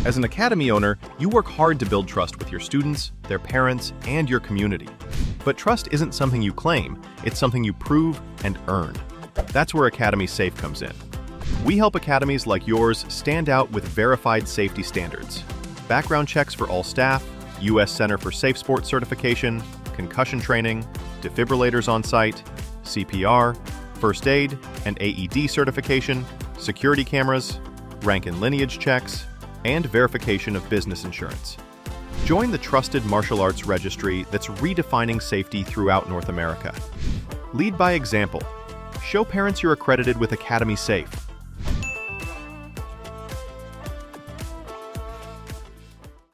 As an academy owner, you work hard to build trust with your students, their parents, and your community. But trust isn't something you claim, it's something you prove and earn. That's where Academy Safe comes in. We help academies like yours stand out with verified safety standards. Background checks for all staff, U.S. Center for Safe Sport certification, concussion training, defibrillators on site, CPR, first aid and AED certification, security cameras, rank and lineage checks, and verification of business insurance. Join the trusted martial arts registry that's redefining safety throughout North America. Lead by example. Show parents you're accredited with Academy Safe.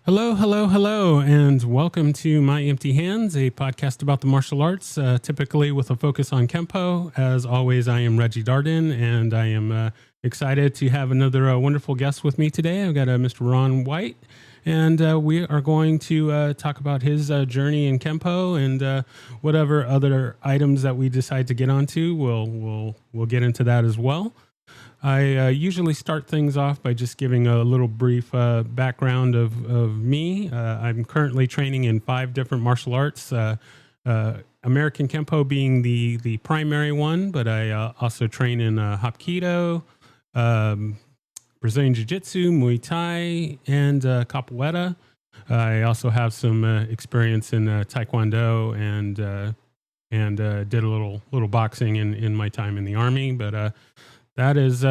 Hello, and welcome to My Empty Hands, a podcast about the martial arts, typically with a focus on Kempo. As always, I am Reggie Darden, and I am excited to have another wonderful guest with me today. I've got Mr. Ron White, and we are going to talk about his journey in Kempo and whatever other items that we decide to get onto. We'll get into that as well. I usually start things off by just giving a little brief background of me. I'm currently training in 5 different martial arts, American Kempo being the primary one, but I also train in Hapkido, Brazilian Jiu-Jitsu, Muay Thai, and Capoeira. I also have some experience in Taekwondo and did a little boxing in my time in the Army, but that is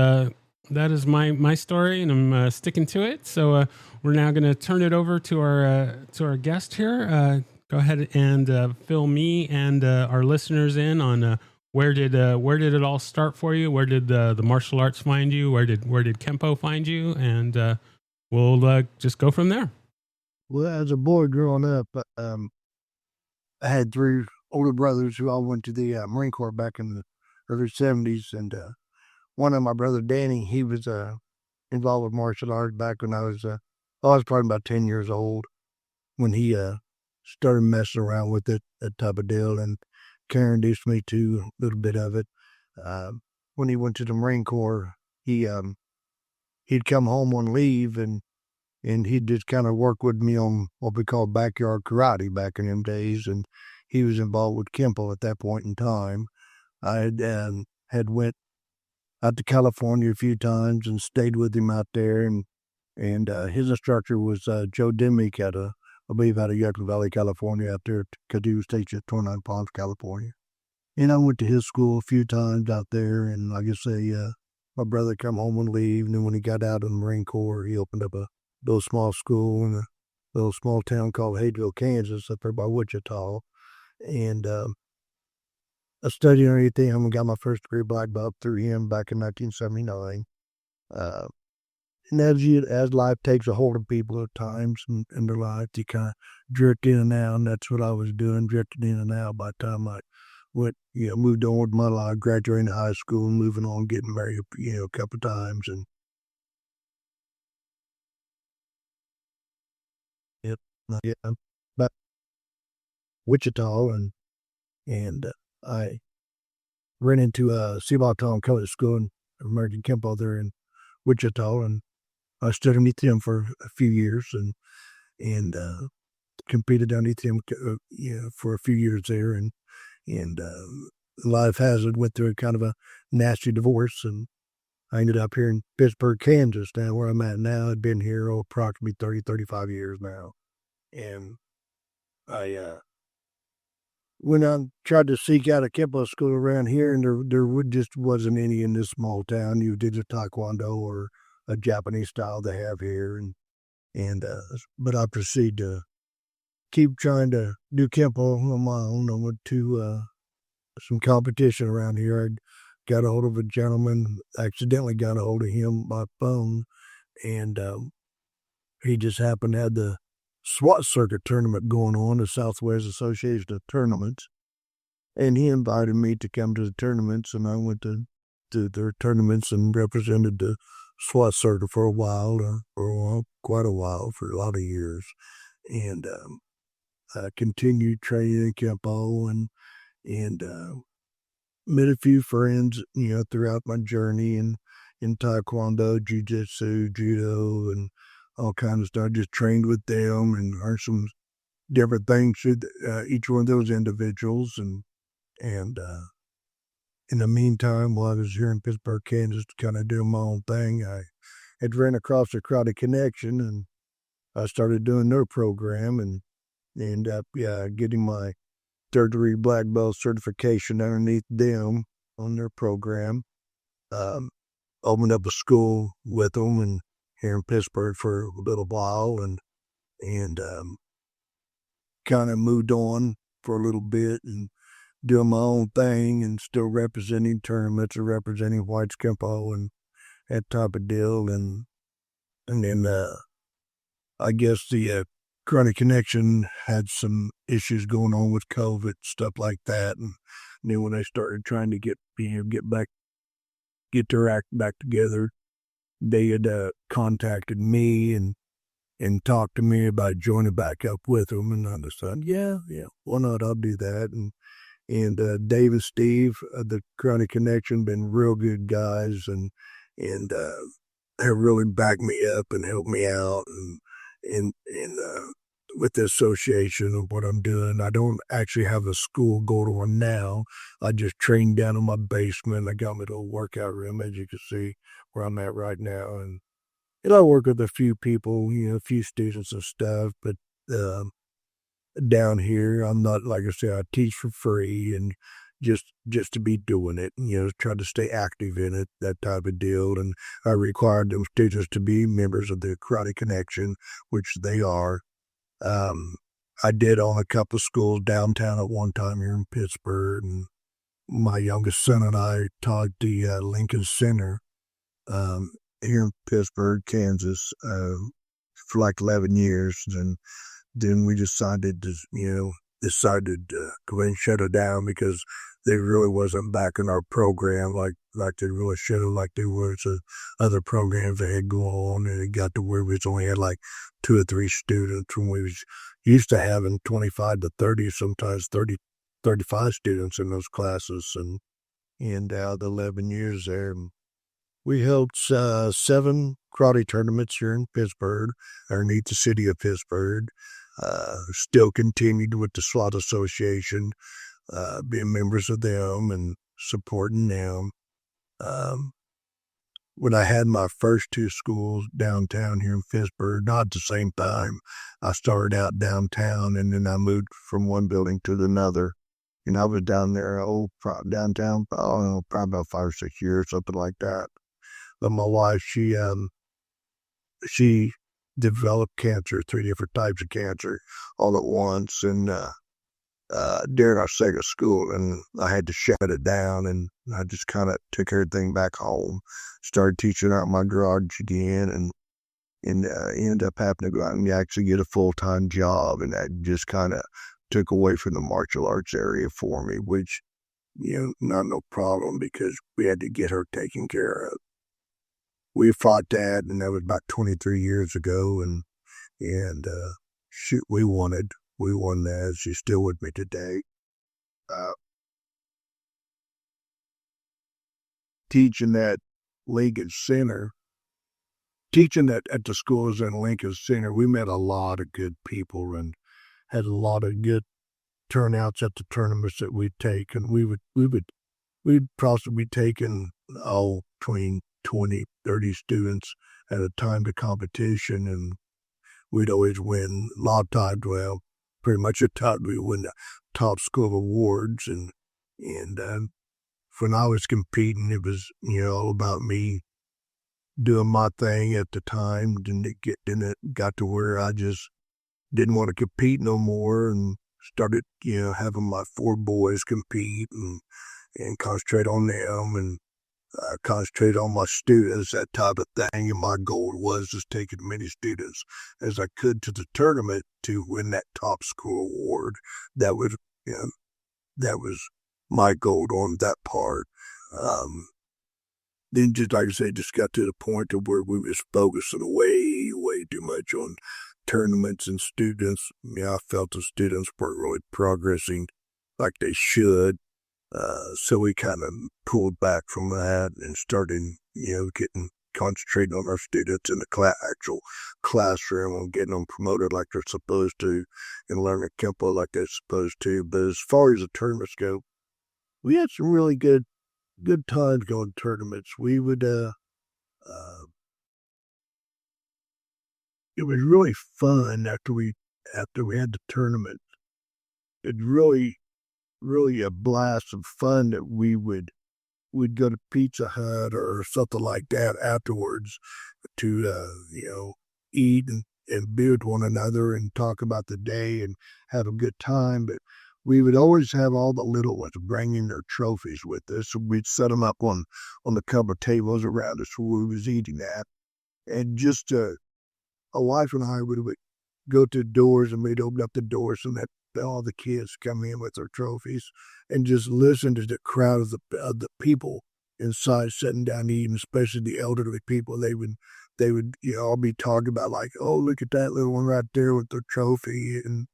my story, and I'm sticking to it. So we're now going to turn it over to our guest here. Go ahead and fill me and our listeners in on where did it all start for you? Where did the martial arts find you? Where did Kempo find you? And we'll just go from there. Well, as a boy growing up, I had 3 older brothers who all went to the Marine Corps back in the early 70s, and one of my brother, Danny, he was involved with martial arts back when I was probably about 10 years old when he started messing around with it, that type of deal, and Karen introduced me to a little bit of it. When he went to the Marine Corps, he'd come home on leave, and he'd just kind of work with me on what we call backyard karate back in them days, and he was involved with Kempo at that point in time. I had went out to California a few times and stayed with him out there, and his instructor was Joe Dimick I believe out of Yucca Valley, California, out there because he was teaching at 29 Palms, California. And I went to his school a few times out there, and like I say, my brother come home on leave, and then when he got out of the Marine Corps, he opened up a little small school in a little small town called Hayesville, Kansas, up there by Wichita, and I studied and everything. I got my first degree black belt through him back in 1979. And as life takes a hold of people at times in their life, you kind of drift in and out, and that's what I was doing, drifting in and out by the time I moved on with my life, graduating high school, and moving on, getting married, a couple of times, and back Wichita, and I ran into Seabaugh Tom College School and American Kempo there in Wichita, and I studied underneath him for a few years and competed underneath him, for a few years there, and life has it, went through a kind of a nasty divorce, and I ended up here in Pittsburg, Kansas, now where I'm at now. I've been here approximately 35 years now, and I when I tried to seek out a Kempo school around here, and there just wasn't any in this small town. You did a Taekwondo or a Japanese style they have here, but I proceed to keep trying to do Kempo on my own. I went to some competition around here. I got a hold of a gentleman, accidentally got a hold of him by phone, and he just happened to have the SWAT circuit tournament going on, the Southwest Association of Tournaments, and he invited me to come to the tournaments, and I went to their tournaments and represented the SWAT circuit for a while, quite a while, for a lot of years, and I continued training in Kempo and met a few friends, throughout my journey in Taekwondo, Jiu-Jitsu, Judo, and all kinds of stuff. Just trained with them and learned some different things with each one of those individuals. And in the meantime, while I was here in Pittsburg, Kansas, kind of doing my own thing, I had ran across the Karate Connection, and I started doing their program and ended up getting my third-degree black belt certification underneath them on their program. Opened up a school with them and here in Pittsburgh for a little while, and kind of moved on for a little bit and doing my own thing and still representing tournaments and representing White's Kempo and that type of deal. And then I guess the Karate Connection had some issues going on with COVID, stuff like that. And then when they started trying to get their act back together, they had contacted me and talked to me about joining back up with them. And I decided, yeah, why not? I'll do that. And Dave and Steve, the Karate Connection, been real good guys and have really backed me up and helped me out and with the association of what I'm doing. I don't actually have a school going on now. I just train down in my basement. I got my little workout room, as you can see, where I'm at right now. And I work with a few people, a few students and stuff, but down here, I'm not, like I said, I teach for free and just to be doing it, try to stay active in it, that type of deal. And I required those students to be members of the Karate Connection, which they are. I did own a couple of schools downtown at one time here in Pittsburgh, and my youngest son and I taught the Lincoln Center here in Pittsburgh, Kansas, for like 11 years. And then we decided to go ahead and shut it down because they really wasn't backing our program like they really should have, like they were to other programs that had going on. And it got to where we only had like 2 or 3 students when we was used to having 25 to 30, sometimes 30, 35 students in those classes. And the 11 years there, we held 7 karate tournaments here in Pittsburgh, underneath the city of Pittsburgh. Still continued with the SWAT Association, being members of them and supporting them. When I had my first 2 schools downtown here in Pittsburgh, not at the same time, I started out downtown and then I moved from one building to another. And I was down there, downtown, I don't know, probably about 5 or 6 years, something like that. But my wife, she developed cancer, 3 different types of cancer all at once. And during our second school, and I had to shut it down, and I just kind of took everything back home, started teaching out my garage again, and ended up having to go out and actually get a full-time job. And that just kind of took away from the martial arts area for me, which, not no problem because we had to get her taken care of. We fought that, and that was about 23 years ago, and shoot, we won that. She's still with me today. Teaching at Lincoln Center, teaching that at the schools in Lincoln Center, we met a lot of good people and had a lot of good turnouts at the tournaments that we'd take, and we'd possibly be taking between 20, 30 students at a time to competition, and we'd always win. A lot of times, well, pretty much a time we win the top school awards, and when I was competing, it was all about me doing my thing at the time. Then it got to where I just didn't want to compete no more, and started having my 4 boys compete and concentrate on them and concentrate on my students, that type of thing. And my goal was just taking as many students as I could to the tournament to win that top school award. That was my goal on that part. Then, just like I said, just got to the point of where we was focusing way too much on tournaments and students. I felt the students weren't really progressing like they should. So we kind of pulled back from that and started, getting concentrating on our students in the actual classroom and getting them promoted like they're supposed to and learning Kempo like they're supposed to. But as far as the tournaments go, we had some really good times going to tournaments. We would, it was really fun after we had the tournament. It's really a blast of fun that we'd go to Pizza Hut or something like that afterwards to, eat and be with one another and talk about the day and have a good time. But we would always have all the little ones bringing their trophies with us. So we'd set them up on the cover tables around us where we was eating at. And just, a wife and I would go to doors and we'd open up the doors and let all the kids come in with their trophies and just listen to the crowd of the people inside sitting down eating, especially the elderly people. They would all be talking about like, oh, look at that little one right there with their trophy. And,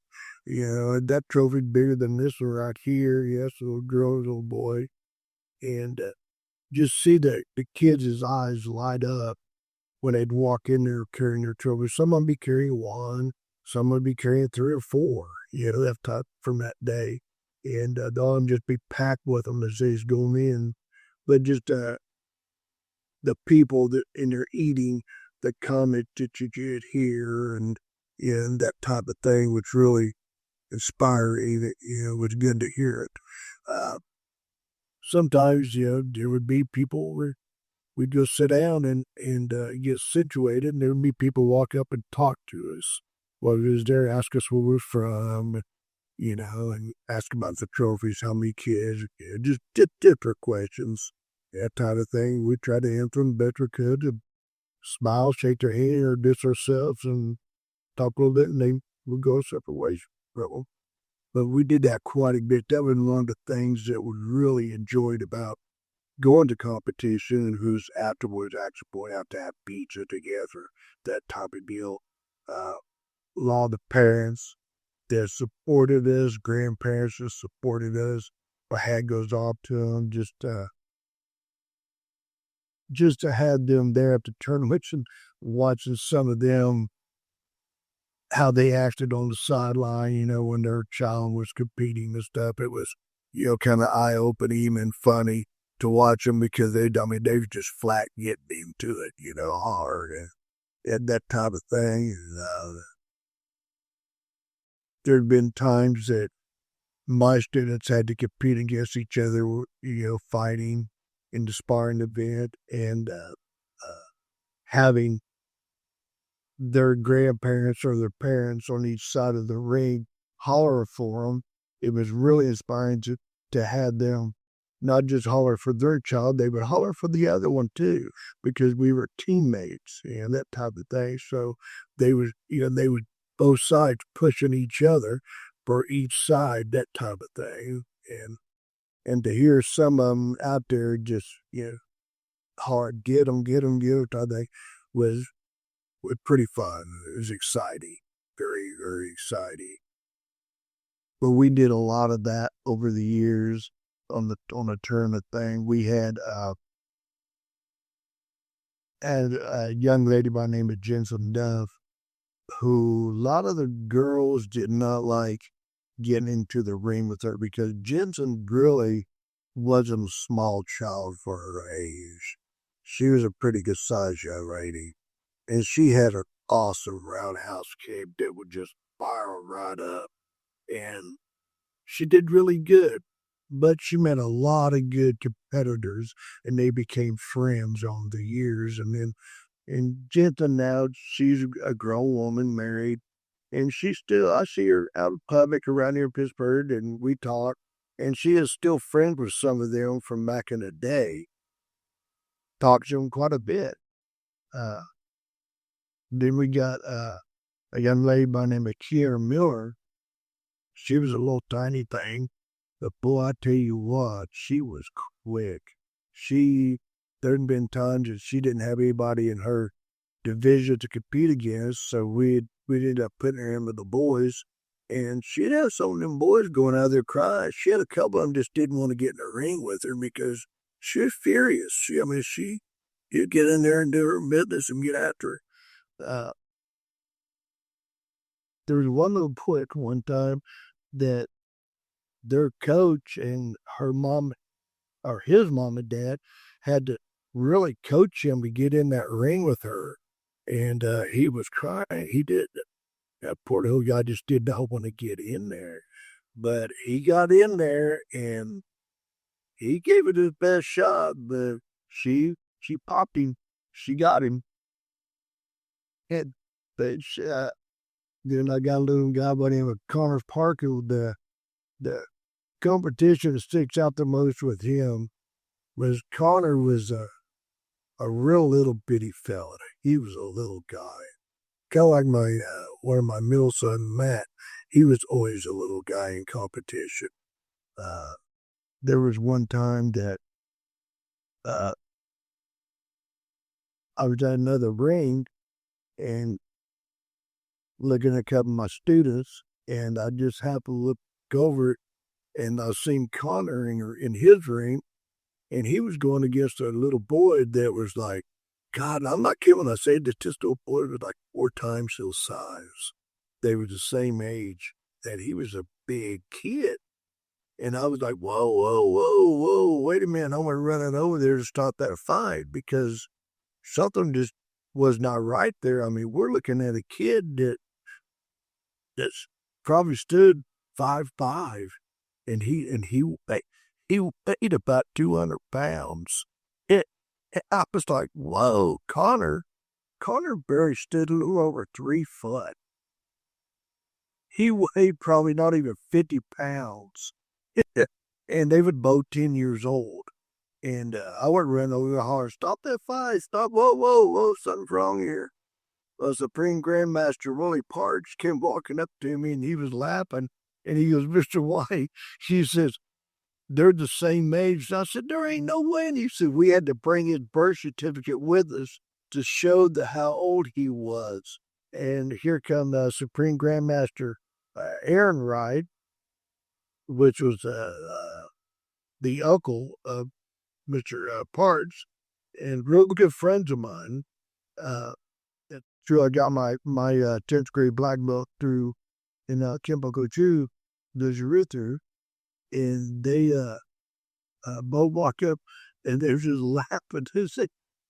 that trophy's bigger than this one right here. Yes, little girl, little boy. And just see the kids' eyes light up when they'd walk in there carrying their trophies. Some would be carrying one, some would be carrying 3 or 4, that type from that day. And they'll just be packed with them as they's going in. But just the people that in there eating, the comments that you get here and that type of thing, which really inspiring. It was good to hear it. Sometimes, there would be people where we'd go sit down and get situated, and there would be people walk up and talk to us while we was there, ask us where we're from, and ask about the trophies, how many kids, just different questions, that type of thing. We tried to answer them best we could, to smile, shake their hand, introduce ourselves, and talk a little bit, and they would go separate ways. But we did that quite a bit. That was one of the things that we really enjoyed about going to competition, and who's afterwards actually going out to have pizza together, that type of deal. A lot of the parents that supported us, grandparents that supported us, my hat goes off to them, just to have them there at the tournaments and watching some of them, how they acted on the sideline, when their child was competing and stuff. It was, kind of eye-opening and funny to watch them because they were just flat getting into it, hard and that type of thing. There'd been times that my students had to compete against each other, fighting in the sparring event, and having their grandparents or their parents on each side of the ring holler for them. It was really inspiring to have them not just holler for their child, they would holler for the other one too, because we were teammates and that type of thing. So they would both sides pushing each other for each side, that type of thing. And to hear some of them out there just, hard, get them, type of thing was pretty fun. It was exciting, very, very exciting. But we did a lot of that over the years on the tournament thing. We had a young lady by the name of Jensen Duff, who a lot of the girls did not like getting into the ring with her because Jensen really wasn't a small child for her age. She was a pretty good sized young lady. And she had an awesome roundhouse kick that would just fire right up. And she did really good. But she met a lot of good competitors, and they became friends on the years. And Jensen now, she's a grown woman, married. And I see her out in public around here in Pittsburgh, and we talk. And she is still friends with some of them from back in the day. Talks to them quite a bit. Then we got a young lady by the name of Kiera Miller. She was a little tiny thing, but boy, I tell you what, she was quick. There'd been times that she didn't have anybody in her division to compete against, so we ended up putting her in with the boys, and she'd have some of them boys going out there crying. She had a couple of them just didn't want to get in the ring with her because she was furious. he'd get in there and do her business and get after her. There was one little boy one time that their coach and her mom, or his mom and dad, had to really coach him to get in that ring with her. And he was crying. He did. That poor little guy just did not want to get in there. But he got in there and he gave it his best shot, but she popped him. She got him. And but then I got a little guy by the name of Connor Parker. The competition that sticks out the most with him was Connor was a real little bitty fella. He was a little guy. Kind of like my one of my middle son, Matt. He was always a little guy in competition. There was one time that I was at another ring and looking at a couple of my students, and I just happened to look over it, and I seen Connor in his ring, and he was going against a little boy that was like, God, I'm not kidding when I say that this little boy was like 4 times his size. They were the same age, that he was a big kid. And I was like, whoa, wait a minute. I went running over there to stop that fight because something just was not right there. I mean, we're looking at a kid that's probably stood 5'5", and he weighed about 200 pounds. I was like, whoa, Connor barely stood a little over 3 foot. He weighed probably not even 50 pounds. And they were both 10 years old. And I went running over the holler, stop that fight, stop, whoa, something's wrong here. Supreme Grandmaster Willie Parks came walking up to me and he was laughing. And he goes, Mr. White, he says, they're the same age. I said, there ain't no way. And he said, we had to bring his birth certificate with us to show how old he was. And here come the Supreme Grandmaster Aaron Wright, which was the uncle of Mr. Parks, and real good friends of mine. That's true. I got my 10th grade black belt through in Kempo Kochu, the Jiu-Jitsu, and they both walk up and they're just laughing. They say,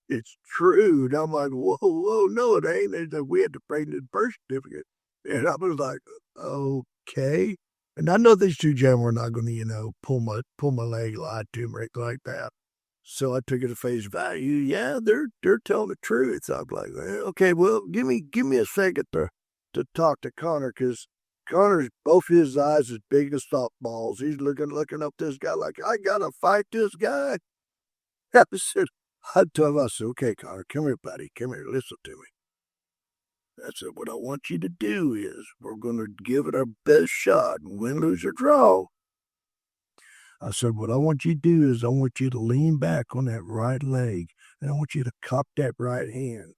it's true. And I'm like, whoa, no, it ain't. They said, we had to bring the birth certificate. And I was like, okay. And I know these two gentlemen were not going to, pull my leg, lie to me, or anything like that. So I took it at face value. Yeah, they're telling the truth. I'm like, okay, well, give me a second to talk to Connor, because Connor's both his eyes as big as softballs. He's looking up this guy like, I gotta fight this guy. I told him, I said, okay, Connor, come here, buddy. Come here, listen to me. I said, what I want you to do is we're going to give it our best shot, win, lose, or draw. I said, what I want you to do is I want you to lean back on that right leg, and I want you to cup that right hand.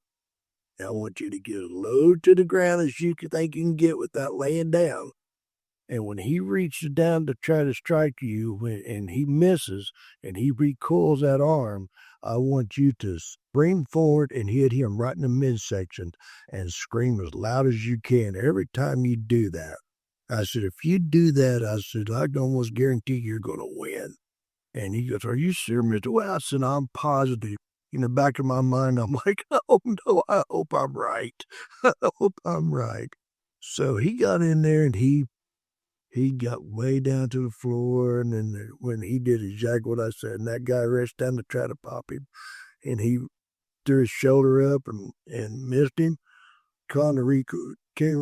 And I want you to get as low to the ground as you think you can get without laying down. And when he reaches down to try to strike you and he misses and he recoils that arm, I want you to spring forward and hit him right in the midsection and scream as loud as you can every time you do that. I said, if you do that, I said, I can almost guarantee you're going to win. And he goes, are you serious? Well, I said, I'm positive. In the back of my mind, I'm like, oh no, I hope I'm right. I hope I'm right. So he got in there and he got way down to the floor, and then when he did exactly what I said, and that guy reached down to try to pop him, and he threw his shoulder up and missed him. Connor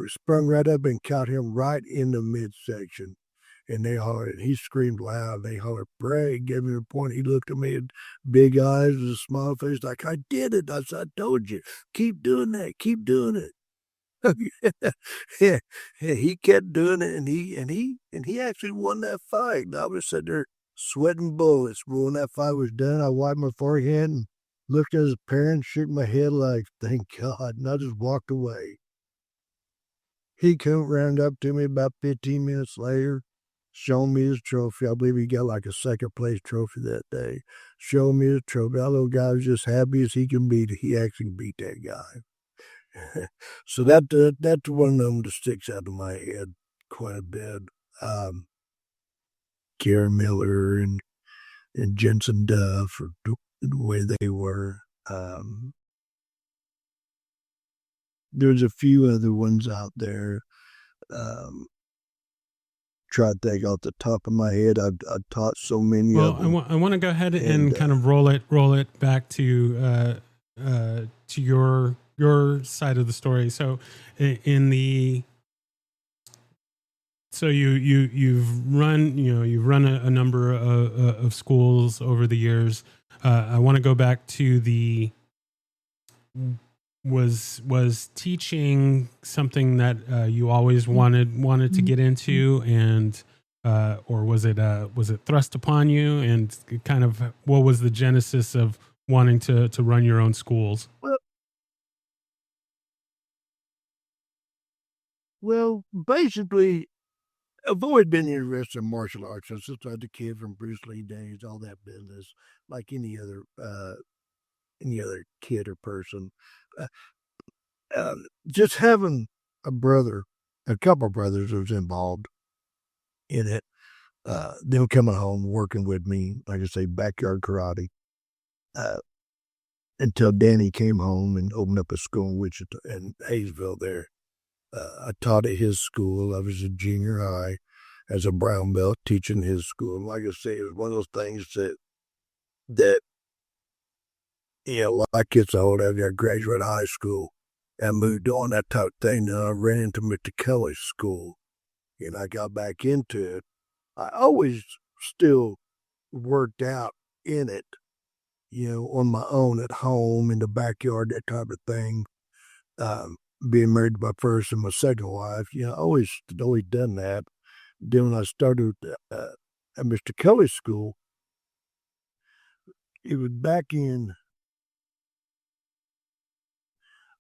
sprung right up and caught him right in the midsection. And they hollered, he screamed loud. They hollered, Bray, gave me a point. He looked at me with big eyes and a smile face like, I did it. I said, I told you. Keep doing that. Keep doing it. Yeah, he kept doing it, and he actually won that fight. And I was sitting there sweating bullets. But when that fight was done, I wiped my forehead and looked at his parents, shook my head like, thank God, and I just walked away. He came round up to me about 15 minutes later, showing me his trophy. I believe he got like a second place trophy that day. Showing me his trophy. That little guy was just happy as he can be that he actually beat that guy. So that's one of them that sticks out of my head quite a bit. Karen Miller and Jensen Duff, or the way they were. There's a few other ones out there. Try to think off the top of my head. I've taught so many of them. I want to go ahead and kind of roll it back to your side of the story. So you've run a number of schools over the years. I want to go back to was teaching something that you always wanted to get into, and or was it thrust upon you, and kind of what was the genesis of wanting to run your own schools? Well, basically, I've always been interested in martial arts since I was a kid, from Bruce Lee days, all that business, like any other kid or person. Just having a couple of brothers who was involved in it, them coming home, working with me, like I say, backyard karate, until Danny came home and opened up a school in Wichita and Hayesville there. I taught at his school. I was a junior high as a brown belt teaching his school. And like I say, it was one of those things that like kids old after I graduated high school and moved on, that type of thing. Then I ran into Mr. Kelly's school and I got back into it. I always still worked out in it, on my own at home, in the backyard, that type of thing. Being married to my first and my second wife, always done that. Then when I started at Mr. Kelly's school, it was back in,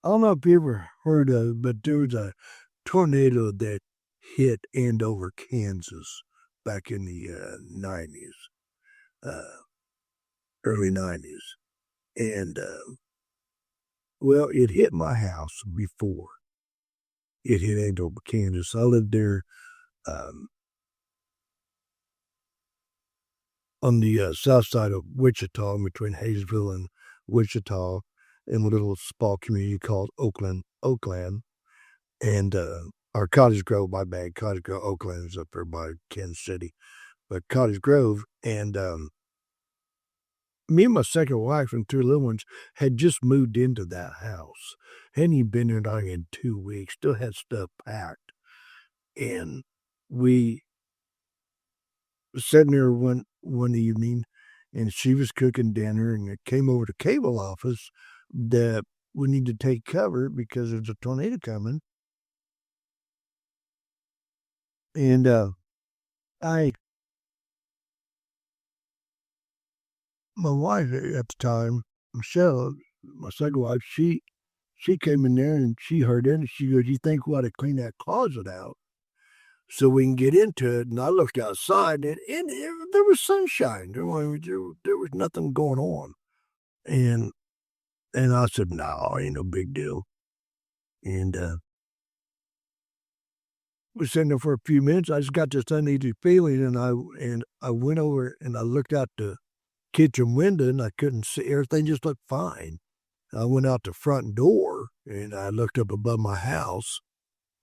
I don't know if you ever heard of it, but there was a tornado that hit Andover, Kansas back in the 90s, early 90s. And, well, it hit my house before it hit Andover, Kansas. I lived there on the south side of Wichita, between Hayesville and Wichita, in a little small community called Oakland. And or Cottage Grove, my bad. Cottage Grove, Oakland is up there by Kansas City. But Cottage Grove, and me and my second wife and two little ones had just moved into that house. Hadn't even been there not in 2 weeks, still had stuff packed. And we were sitting there one evening, and she was cooking dinner, and it came over to the cable office that we need to take cover because there's a tornado coming. And my wife at the time, Michelle, my second wife, she came in there and she heard it, and she goes, "You think we ought to clean that closet out so we can get into it?" And I looked outside, and there was sunshine. There was nothing going on. And I said, "No, ain't no big deal." And was sitting there for a few minutes. I just got this uneasy feeling, and I went over and I looked out the kitchen window, and I couldn't see. Everything just looked fine. I went out the front door and I looked up above my house,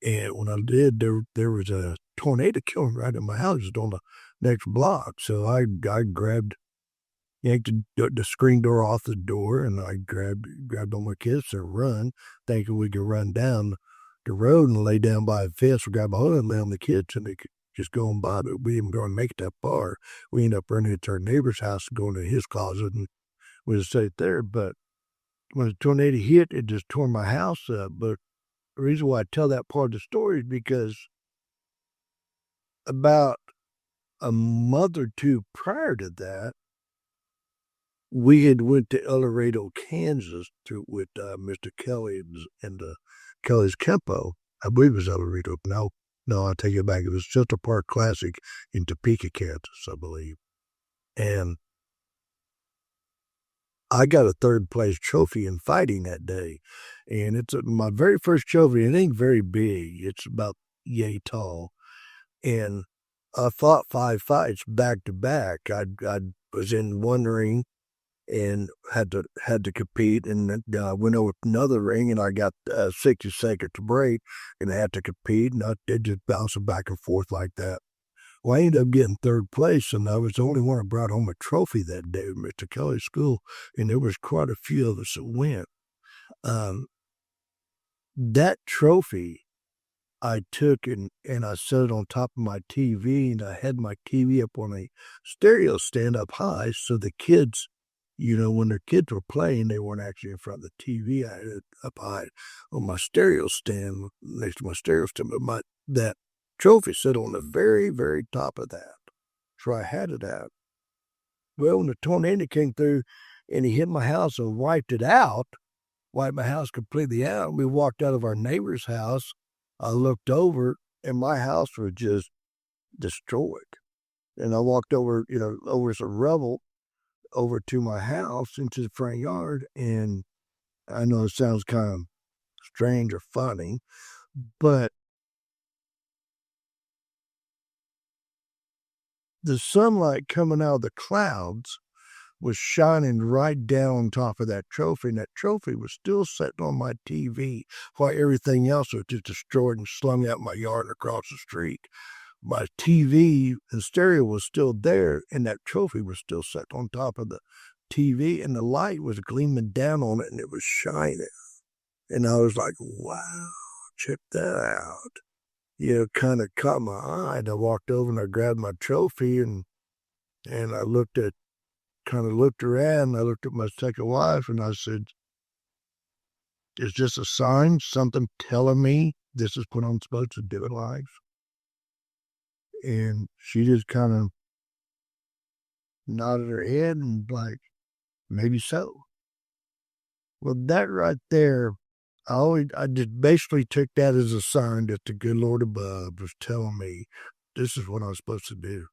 and when I did, there was a tornado coming right at my house, just on the next block. So I yanked the screen door off the door, and I grabbed all my kids and run, thinking we could run down the road and lay down by a fence or grab a hold and lay on the kids, and they could just go on by. But we didn't go and make it that far. We ended up running into our neighbor's house and going to his closet, and we just stayed there. But when the tornado hit, it just tore my house up. But the reason why I tell that part of the story is because about a month or two prior to that, we had went to El Dorado, Kansas, with Mr. Kelly and Kelly's Kempo. I believe it was El Dorado. No, No, I take it back. It was Central Park Classic in Topeka, Kansas, I believe. And I got a third place trophy in fighting that day. And it's my very first trophy. It ain't very big. It's about yay tall. And I fought 5 fights back to back. I was in one ring and had to compete, and went over to another ring, and I got 60 seconds break, and I had to compete, and I did just bouncing back and forth like that. Well, I ended up getting third place, and I was the only one that brought home a trophy that day at Mr. Kelly's school, and there was quite a few of us that went. That trophy I took and I set it on top of my TV, and I had my TV up on a stereo stand up high, so the kids, when their kids were playing, they weren't actually in front of the TV. I had it up high on my stereo stand, next to my stereo stand, but that trophy sit on the very, very top of that. So I had it out. Well, when the tornado came through and he hit my house and wiped my house completely out, we walked out of our neighbor's house. I looked over and my house was just destroyed. And I walked over, over some rubble over to my house into the front yard. And I know it sounds kind of strange or funny, but the sunlight coming out of the clouds was shining right down on top of that trophy, and that trophy was still sitting on my TV while everything else was just destroyed and slung out my yard and across the street. My TV and stereo was still there, and that trophy was still set on top of the TV, and the light was gleaming down on it, and it was shining. And I was like, wow, check that out. Kind of caught my eye, and I walked over and I grabbed my trophy, and I looked around, and I looked at my second wife, and I said, is this a sign, something telling me this is what I'm supposed to do in life? And she just kind of nodded her head and like, maybe so. Well, that right there, I just basically took that as a sign that the good Lord above was telling me this is what I'm supposed to do.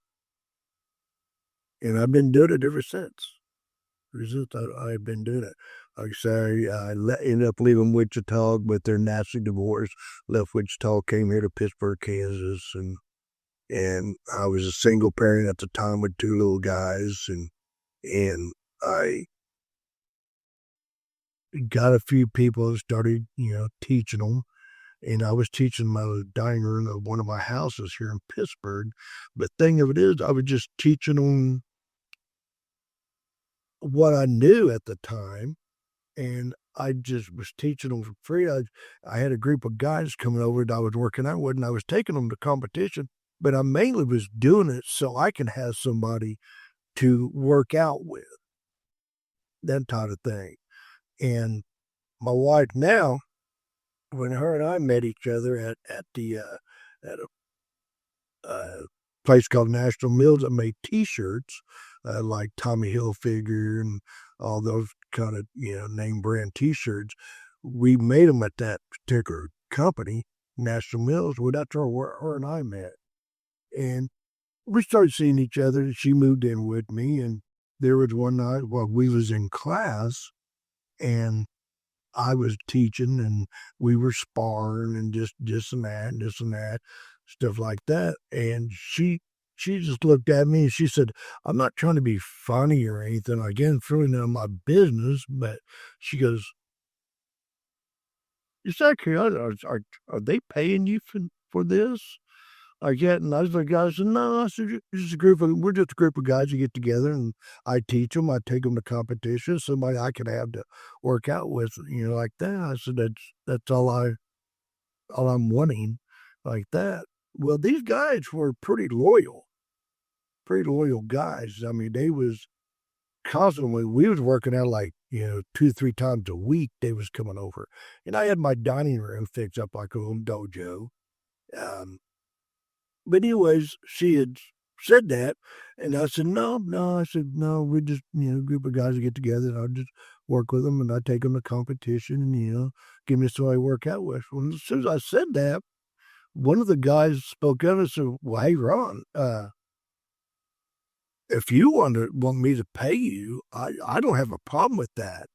And I've been doing it ever since. I've been doing it. Like I say, I ended up leaving Wichita with their nasty divorce. Left Wichita, came here to Pittsburgh, Kansas, and I was a single parent at the time with 2 little guys, and I got a few people, started, teaching them. And I was teaching my dining room of one of my houses here in Pittsburgh. But the thing of it is, I was just teaching them what I knew at the time, and I just was teaching them for free. I had a group of guys coming over that I was working out with, and I was taking them to competition, but I mainly was doing it so I can have somebody to work out with, that type of thing. And my wife now, when her and I met each other at a place called National Mills that made T-shirts, like Tommy Hilfiger and all those kind of, name brand T-shirts. We made them at that particular company, National Mills. Well, that's where her and I met. And we started seeing each other. She moved in with me, and there was one night while we was in class, and I was teaching, and we were sparring and just this and that, stuff like that. And she just looked at me and she said, I'm not trying to be funny or anything. Again, it's really none of my business, but she goes, is that curiosity? Are they paying you for this? And I was like, I said, no, I said, we're just a group of guys who get together, and I teach them, I take them to competition, somebody I can have to work out with, like that. I said, that's all I'm wanting, like that. Well, these guys were pretty loyal guys. I mean, they was constantly, we was working out like, 2-3 times a week. They was coming over, and I had my dining room fixed up like a little dojo. But anyways, she had said that, and I said, no. I said, no, we're just, a group of guys that get together, and I'll just work with them, and I take them to competition, and, give me somebody to work out with. Well, as soon as I said that, one of the guys spoke up and said, "Well, hey, Ron, if you want me to pay you, I don't have a problem with that."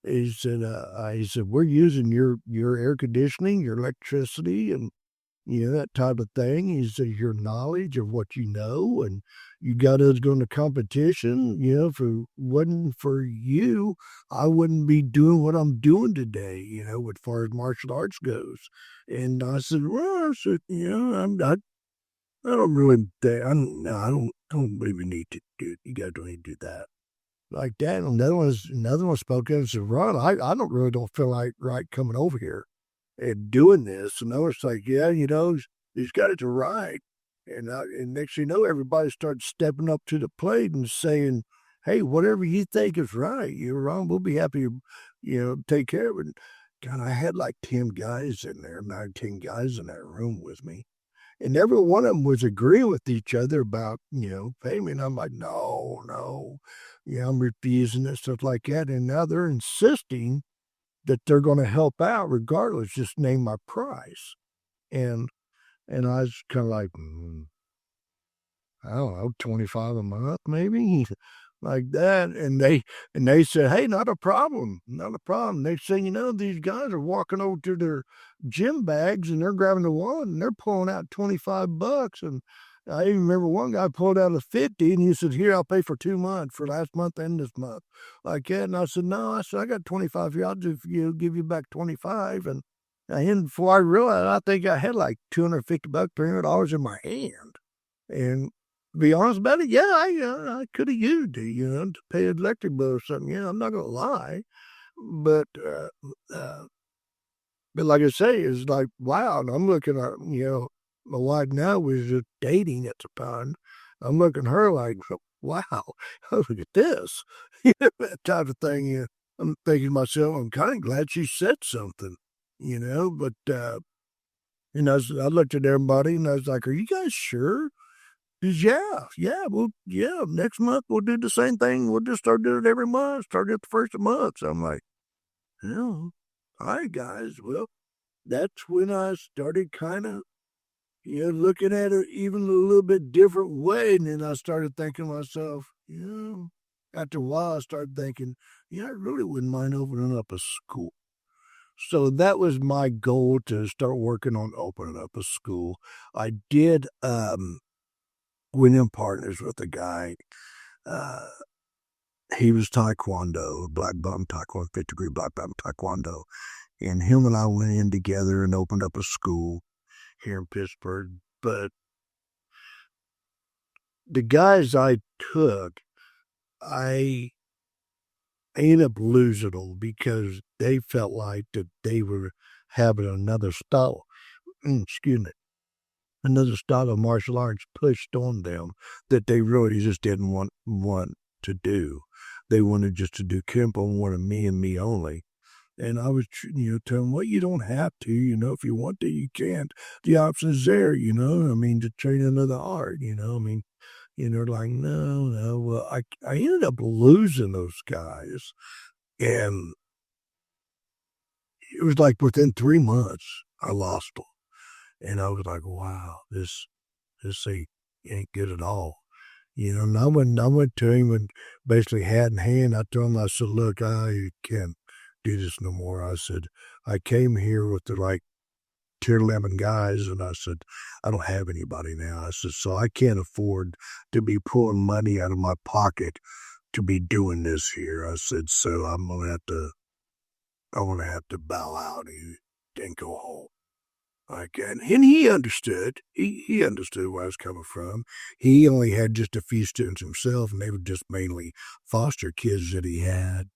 He said, "We're using your air conditioning, your electricity, and that type of thing." He said, "Your knowledge of what you know, and you got us going to competition. If it wasn't for you, I wouldn't be doing what I'm doing today, as far as martial arts goes." And I said, "Well," I said, I don't really think, no, I don't really need to do it. You guys don't need to do that. Like that. And another one spoke up and said, "Ron, I don't feel like right coming over here and doing this." And I was like, "Yeah, he's got it to right." And next thing you know, everybody started stepping up to the plate and saying, "Hey, whatever you think is right, you're wrong. We'll be happy to, take care of it." God, I had like 10 guys in there, 9, 10 guys in that room with me. And every one of them was agreeing with each other about, payment. And I'm like, no, no. I'm refusing and stuff like that. And now they're insisting that they're going to help out regardless, just name my price. And I was kind of like, I don't know, 25 a month, maybe, like that. And they said, "Hey, not a problem, not a problem." They say, these guys are walking over to their gym bags and they're grabbing the wallet and they're pulling out $25. And I even remember one guy pulled out a 50 and he said, "Here, I'll pay for 2 months, for last month and this month," like that. And I said, "No," I said, "I got 25 here. I'll just, give you back 25. And before I realized, I think I had like $250, $300 in my hand. And to be honest about it, yeah, I could have used it, to pay an electric bill or something. Yeah, I'm not gonna lie, but like I say, it's like, wow. And I'm looking at, my wife now was just dating at the time. I'm looking at her like, wow, look at this, that type of thing. I'm thinking to myself, I'm kind of glad she said something, but I looked at everybody and I was like, "Are you guys sure?" Yeah, well, yeah, next month we'll do the same thing. We'll just start doing it every month, start at the first of the month. So I'm like, "Oh, all right, guys." Well, that's when I started kind of, looking at it even a little bit different way. And then I started thinking to myself, after a while, I started thinking, I really wouldn't mind opening up a school. So that was my goal, to start working on opening up a school. I did, went in partners with a guy. He was Taekwondo, black belt Taekwondo, 5th degree black belt Taekwondo. And him and I went in together and opened up a school here in Pittsburgh. But the guys I took, I ended up losing them because they felt like that they were having another style, another style of martial arts pushed on them that they really just didn't want to do. They wanted just to do Kempo and wanted me and me only. And I was, telling them, "Well, you don't have to, if you want to, you can't. The option's there, to train another art, they're like, no, no." Well, I ended up losing those guys. And it was like within 3 months, I lost them. And I was like, wow, this ain't good at all. And I went to him and basically hat in hand, I told him, I said, "Look, I can't do this no more." I said, "I came here with the like tier 11 guys," and I said, "I don't have anybody now." I said, "So I can't afford to be pulling money out of my pocket to be doing this here." I said, "So I'm gonna have to bow out and go home." Like, and he understood. He understood where I was coming from. He only had just a few students himself, and they were just mainly foster kids that he had.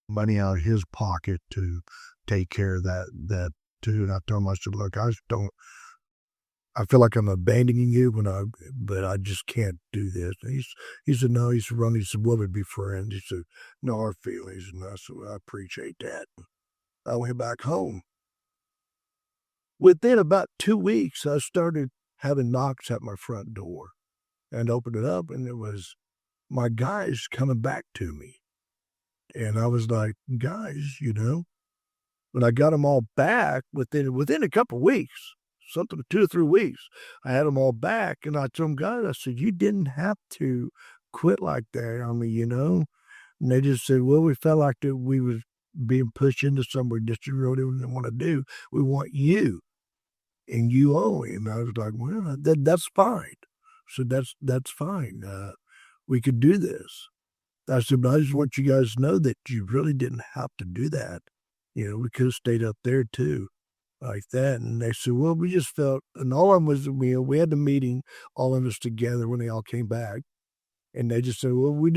Money out of his pocket to take care of that too. And I told him, I said, "Look, I feel like I'm abandoning you but I just can't do this." And he said, "No," he said, "Ron," he said, "We'll be friends." He said, "No hard feelings." And I said, "Well, I appreciate that." I went back home. Within about 2 weeks, I started having knocks at my front door, and opened it up, and it was my guys coming back to me. And I was like, guys, when I got them all back within a couple of weeks, something 2 or 3 weeks, I had them all back, and I told them, guys, I said, you didn't have to quit like that on me, And they just said, well, we felt like that we was being pushed into somewhere that you really didn't want to do. We want you and you only. And I was like, well, that's fine. So that's fine. We could do this. I said, but I just want you guys to know that you really didn't have to do that. We could have stayed up there too, like that. And they said, well, we just felt, and all of them was, we had the meeting, all of us together when they all came back. And they just said, well, we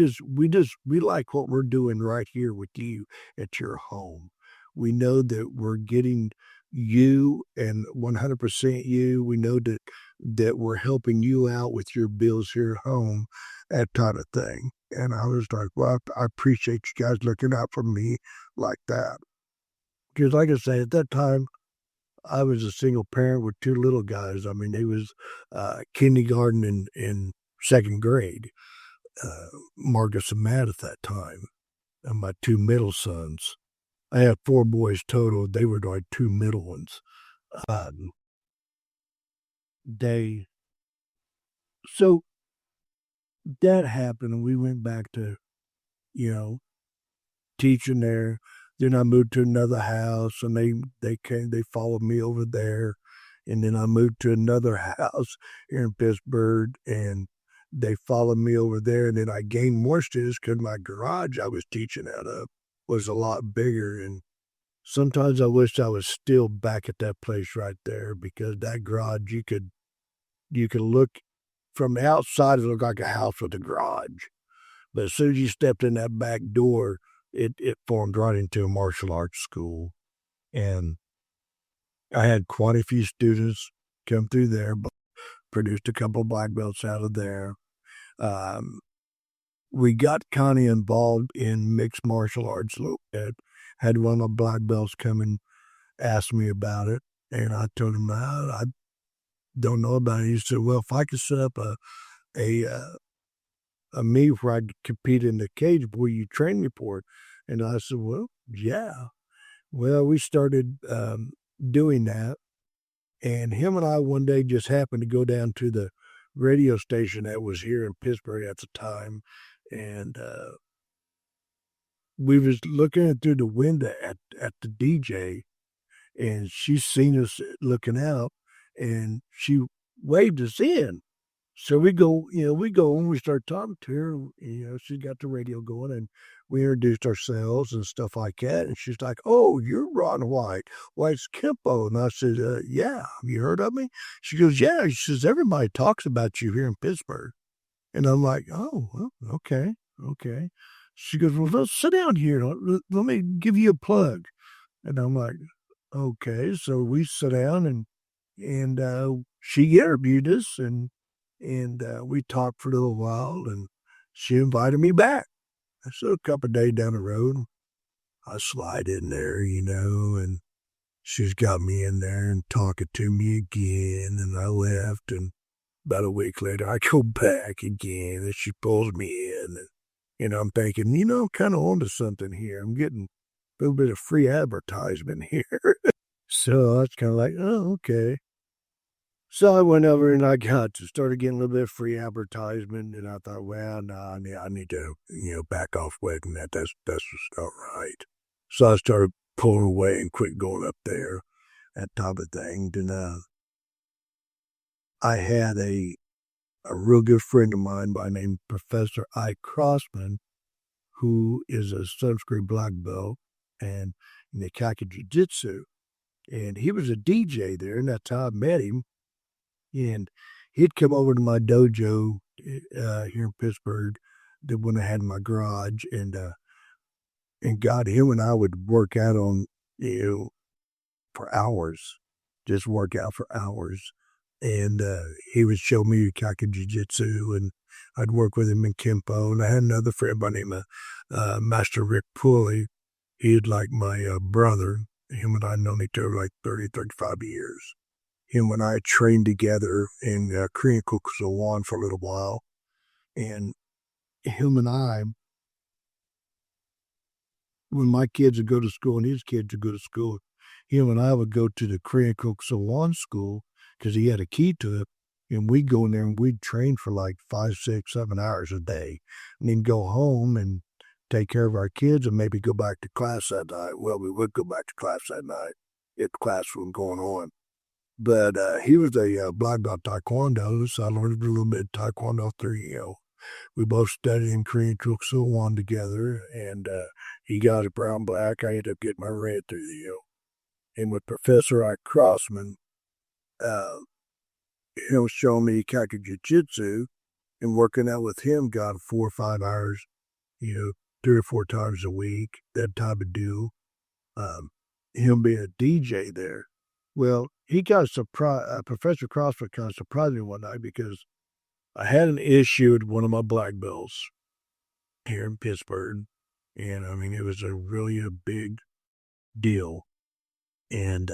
like what we're doing right here with you at your home. We know that we're getting you and 100% you. We know that we're helping you out with your bills here at home, that kind of thing. And I was like, well, I appreciate you guys looking out for me like that. Because like I say, at that time, I was a single parent with 2 little guys. I mean, they was kindergarten and second grade. Marcus and Matt at that time, and my 2 middle sons. I had 4 boys total. They were like 2 middle ones. So that happened, and we went back to, teaching there. Then I moved to another house, and they followed me over there. And then I moved to another house here in Pittsburgh, and they followed me over there. And then I gained more students because my garage I was teaching out of was a lot bigger. And sometimes I wish I was still back at that place right there, because that garage, you could look from the outside, it looked like a house with a garage. But as soon as you stepped in that back door, it formed right into a martial arts school. And I had quite a few students come through there, but produced a couple of black belts out of there. We got kind of involved in mixed martial arts a little bit. Had one of the black belts come and ask me about it, and I told him, I don't know about it. He said, well, if I could set up a meet where I could compete in the cage, will you train me for it? And I said, well, yeah. Well, we started doing that, and him and I one day just happened to go down to the radio station that was here in Pittsburgh at the time, and we was looking through the window at the DJ, and she seen us looking out, and she waved us in. So we go and we start talking to her. She got the radio going, and we introduced ourselves and stuff like that. And she's like, oh, you're Ron White. White's Kempo. And I said, yeah, have you heard of me? She goes, yeah. She says, everybody talks about you here in Pittsburgh. And I'm like, oh, well, okay. She goes, well, let's sit down here. Let me give you a plug. And I'm like, okay. So we sit down, and she interviewed us, and we talked for a little while, and she invited me back. So a couple of days down the road, I slide in there, and she's got me in there and talking to me again, and I left, and about a week later, I go back again, and she pulls me in, and I'm thinking, I'm kind of onto something here. I'm getting a little bit of free advertisement here. So I was kind of like, oh, okay. So I went over and I started getting a little bit of free advertisement, and I thought, well, no, I need to, back off waiting that. That's just not right. So I started pulling away and quit going up there, that type of thing. Then I had a real good friend of mine by the name of Professor Ike Crossman, who is a Sanskrit black belt and in the Kaki Jiu-Jitsu. And he was a DJ there, and that's how I met him. And he'd come over to my dojo here in Pittsburgh, the one I had in my garage, and God, him and I would work out on, for hours, just work out for hours. And he would show me Kaki Jiu-Jitsu, and I'd work with him in Kempo. And I had another friend by the name of Master Rick Pulley. He'd like my brother. Him and I had known each other like 30, 35 years. Him and I trained together in Korean Kukso for a little while. And him and I when my kids would go to school and his kids would go to school, him and I would go to the Korean Cook Salon School because he had a key to it. And we'd go in there and we'd train for like 5, 6, 7 hours a day, and then go home and take care of our kids and maybe go back to class that night. Well, we would go back to class that night if class was going on. But he was a black belt taekwondo, so I learned a little bit of taekwondo through, we both studied in Korean Cook Salon together, and he got a brown black. I ended up getting my red through and with Professor Ike Crossman, he was showing me Kaka Jiu-Jitsu, and working out with him got 4 or 5 hours, 3 or 4 times a week, that type of deal. Him being a DJ there. Well, he got surprised, Professor Crossman kind of surprised me one night because I had an issue with one of my black belts here in Pittsburgh. And I mean, it was really a big deal. And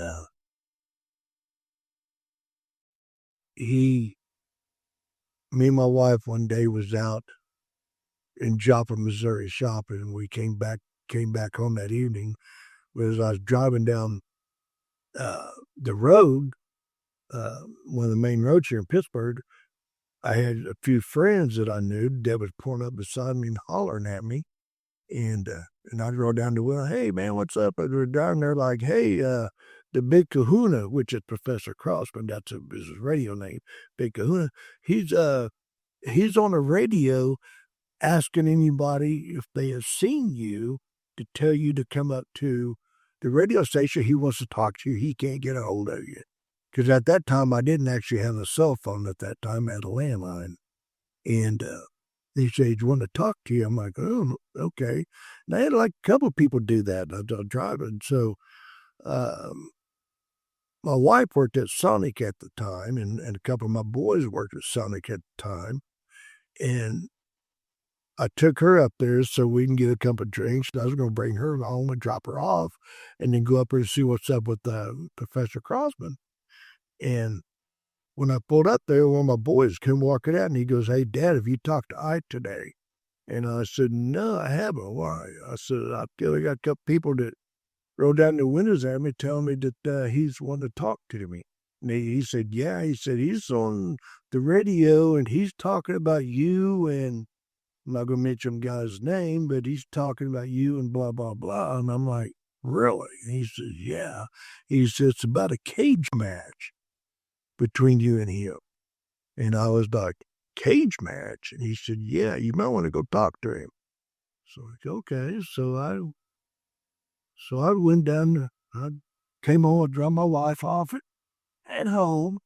me and my wife one day was out in Joplin, Missouri shopping, and we came back home that evening. As I was driving down the road, one of the main roads here in Pittsburgh, I had a few friends that I knew that was pulling up beside me and hollering at me. And I drove down the window, hey, man, what's up? And they're down there like, hey, the Big Kahuna, which is Professor Crossman, that's his radio name, Big Kahuna, he's on the radio asking anybody if they have seen you to tell you to come up to the radio station. He wants to talk to you. He can't get a hold of you. Because at that time, I didn't actually have a cell phone at that time. I had a landline. And they said, you want to talk to you? I'm like, oh, okay. And I had like a couple of people do that. I was driving. So my wife worked at Sonic at the time, and a couple of my boys worked at Sonic at the time. And I took her up there so we can get a couple of drinks. And I was going to bring her home and drop her off and then go up there and see what's up with Professor Crossman. And when I pulled up there, one of my boys came walking out and he goes, hey, Dad, have you talked to Ike today? And I said, no, I haven't. Why? I said, I got a couple people that rolled down the windows at me telling me that he's wanting to talk to me. And he said, yeah. He said, he's on the radio and he's talking about you, and I'm not going to mention the guy's name, but he's talking about you and blah, blah, blah. And I'm like, really? And he says, yeah. He says, it's about a cage match between you and him. And I was like, cage match? And he said, yeah, you might want to go talk to him. So I said, okay. So I went down, I came home, I dropped my wife off at home,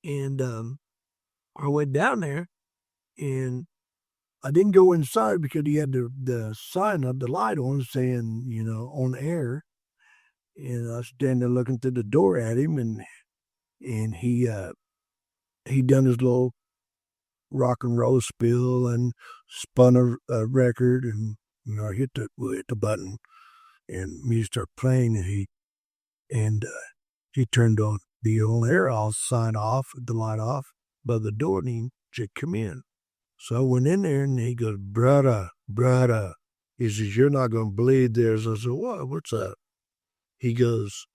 and I went down there, and I didn't go inside because he had the sign up, the light on saying, on air. And I was standing there looking through the door at him, and he done his little rock and roll spiel and spun a record, and I hit the button, and music started playing, and he turned on the on air sign off, the light off by the door, and he said, come in. So I went in there, and he goes, brother. He says, you're not going to believe this. I said, what? What's up? He goes,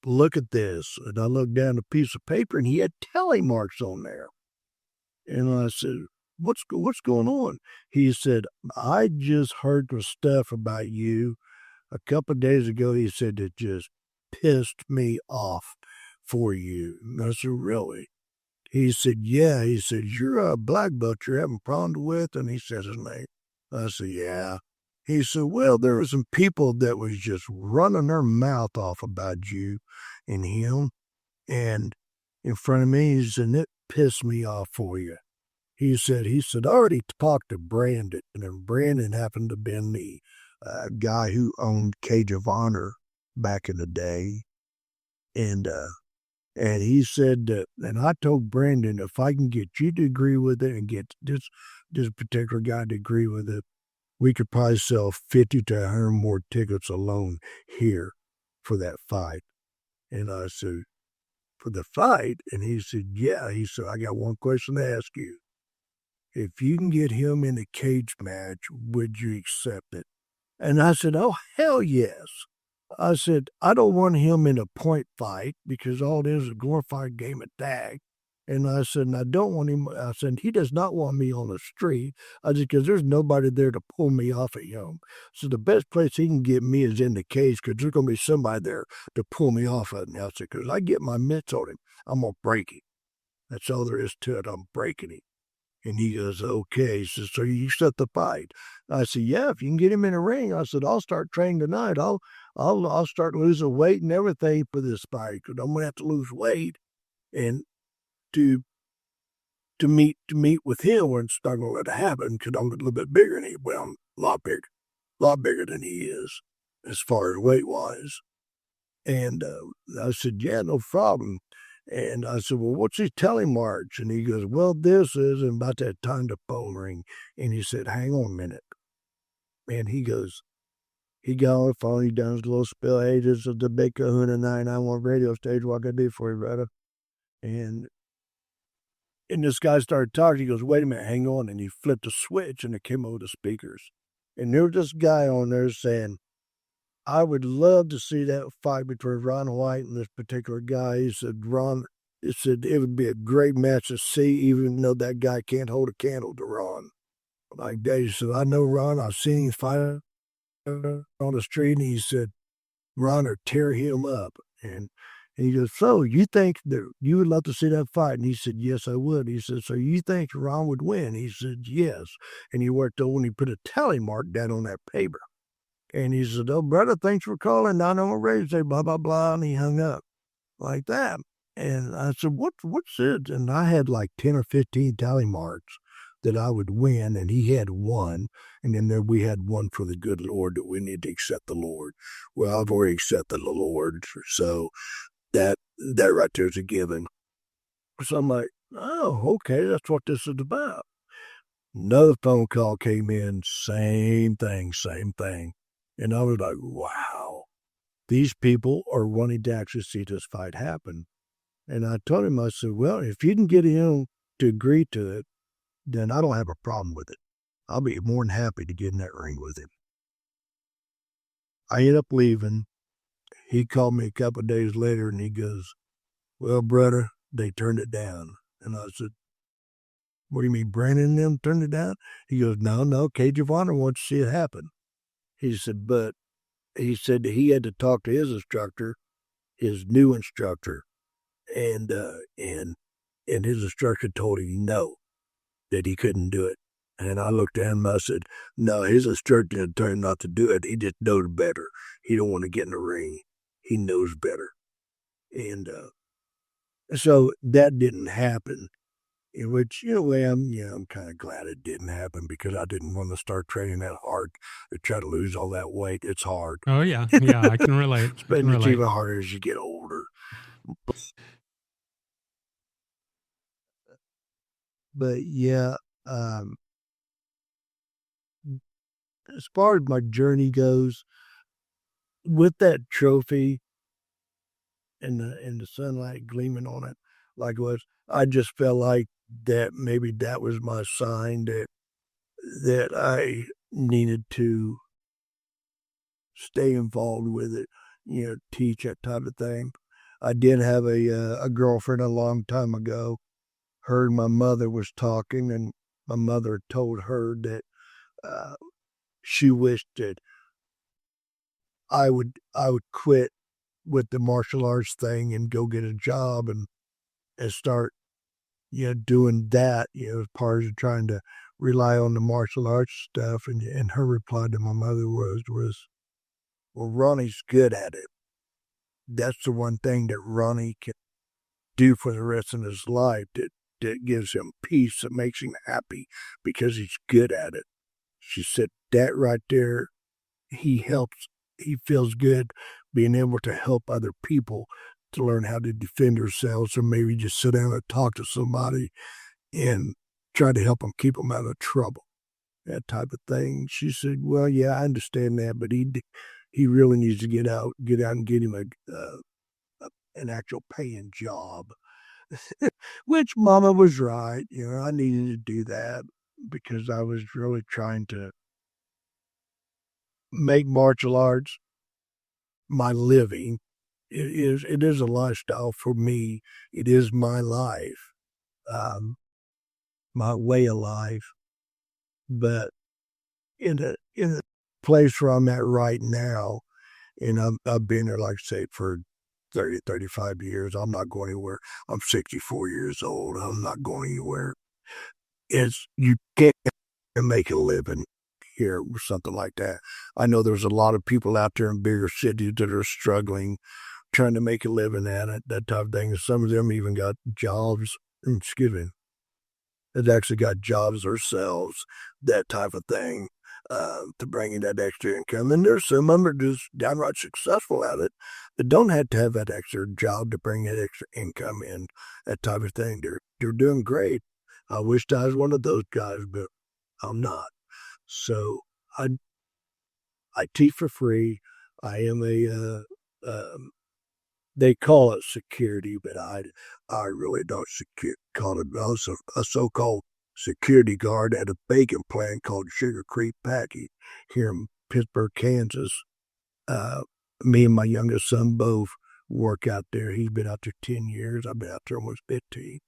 look at this. And I looked down a piece of paper, and he had tally marks on there. And I said, what's going on? He said, I just heard the stuff about you a couple of days ago. He said, it just pissed me off for you. And I said, really? He said, yeah. He said, you're a black belt you're having problems with? And he says his name. I said, yeah. He said, well, there were some people that was just running their mouth off about you and him. And in front of me, he said, it pissed me off for you. He said, I already talked to Brandon, and then Brandon happened to be the guy who owned Cage of Honor back in the day. And he said that, and I told Brandon, if I can get you to agree with it and get this particular guy to agree with it, we could probably sell 50 to 100 more tickets alone here for that fight. And I said, for the fight? And he said, yeah. He said, I got one question to ask you. If you can get him in a cage match, would you accept it? And I said, oh, hell yes. I said, I don't want him in a point fight because all it is a glorified game of tag. And I said, and I don't want him. I said, he does not want me on the street. I said, because there's nobody there to pull me off of him. So the best place he can get me is in the cage because there's going to be somebody there to pull me off of him. I said, because I get my mitts on him, I'm going to break him. That's all there is to it. I'm breaking him. And he goes, okay. He says, so you set the fight. I said, yeah, if you can get him in a ring. I said, I'll start training tonight. I'll start losing weight and everything for this fight because I'm gonna have to lose weight and to meet with him when it's not gonna let it happen because I'm a little bit bigger than he. Well, I'm a lot bigger than he is as far as weight wise. And I said, yeah, no problem. And I said, well, what's he telling March? And he goes, well, this is, and about that time the phone ring. And he said, hang on a minute. And he goes, he got on the phone, he done his little spill. Hey, this is the Big Kahuna 991 radio stage. What can I do for you, brother? And this guy started talking. He goes, wait a minute, hang on. And he flipped a switch and it came over the speakers. And there was this guy on there saying, I would love to see that fight between Ron White and this particular guy. He said, it would be a great match to see, even though that guy can't hold a candle to Ron. Like that, he said, I know Ron. I've seen him fight on the street. And he said, Ron would tear him up. And he goes, so you think that you would love to see that fight? And he said, yes, I would. He said, so you think Ron would win? He said, yes. And he worked on when he put a tally mark down on that paper. And he said, oh, brother, thanks for calling. Now I'm ready to say blah, blah, blah. And he hung up like that. And I said, what's it? And I had like 10 or 15 tally marks that I would win. And he had one. And then we had one for the good Lord that we need to accept the Lord. Well, I've already accepted the Lord. So that right there is a given. So I'm like, oh, okay, that's what this is about. Another phone call came in, same thing. And I was like, wow, these people are wanting to actually see this fight happen. And I told him, I said, well, if you can get him to agree to it, then I don't have a problem with it. I'll be more than happy to get in that ring with him. I ended up leaving. He called me a couple of days later and he goes, well, brother, they turned it down. And I said, what do you mean, Brandon and them turned it down? He goes, no, Cage of Honor wants to see it happen. He said, but he said that he had to talk to his instructor, his new instructor, and his instructor told him no, that he couldn't do it. And I looked at him and I said, no, his instructor didn't tell him not to do it. He just knows better. He don't want to get in the ring. He knows better. And so that didn't happen. In which, I'm kind of glad it didn't happen because I didn't want to start training that hard to try to lose all that weight. It's hard. Oh, yeah. Yeah, I can relate. Especially it's even harder as you get older. But yeah, as far as my journey goes, with that trophy and the sunlight gleaming on it, like it was, I just felt like that maybe that was my sign that I needed to stay involved with it, teach that type of thing. I did have a girlfriend a long time ago. Her and my mother was talking, and my mother told her that she wished that I would quit with the martial arts thing and go get a job and start doing that, as part of trying to rely on the martial arts stuff. And her reply to my mother was, well, Ronnie's good at it. That's the one thing that Ronnie can do for the rest of his life that gives him peace, that makes him happy because he's good at it. She said that right there, he feels good being able to help other people to learn how to defend themselves, or maybe just sit down and talk to somebody and try to help them keep them out of trouble, that type of thing. She said, well, yeah, I understand that, but he really needs to get out and get him an actual paying job, which Mama was right. I needed to do that because I was really trying to make martial arts my living. It is a lifestyle for me. It is my life, my way of life. But in a place where I'm at right now, and I've been there, like I say, for 30, 35 years. I'm not going anywhere. I'm 64 years old. I'm not going anywhere. You can't make a living here or something like that. I know there's a lot of people out there in bigger cities that are struggling, trying to make a living at it, that type of thing. And some of them even got jobs, that actually got jobs themselves, that type of thing, to bring in that extra income. And there's some of them are just downright successful at it that don't have to have that extra job to bring that extra income in, that type of thing. They're doing great. I wished I was one of those guys, but I'm not. So I teach for free. I am they call it security, but I really don't call it. I was a so-called security guard at a bacon plant called Sugar Creek Packing here in Pittsburg, Kansas. Me and my youngest son both work out there. He's been out there 10 years. I've been out there almost 15.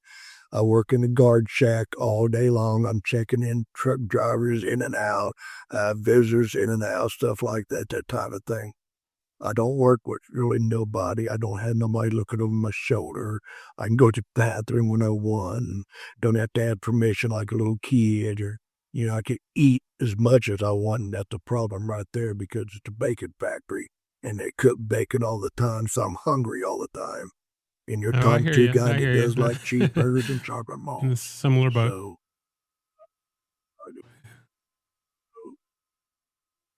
I work in the guard shack all day long. I'm checking in truck drivers in and out, visitors in and out, stuff like that type of thing. I don't work with really nobody. I don't have nobody looking over my shoulder. I can go to the bathroom when I want and don't have to have permission like a little kid, or, I can eat as much as I want. And that's the problem right there, because it's a bacon factory and they cook bacon all the time. So I'm hungry all the time. And you're I talking hear to a you. guy I that hear you. does like cheeseburgers and chocolate In a malls. similar boat.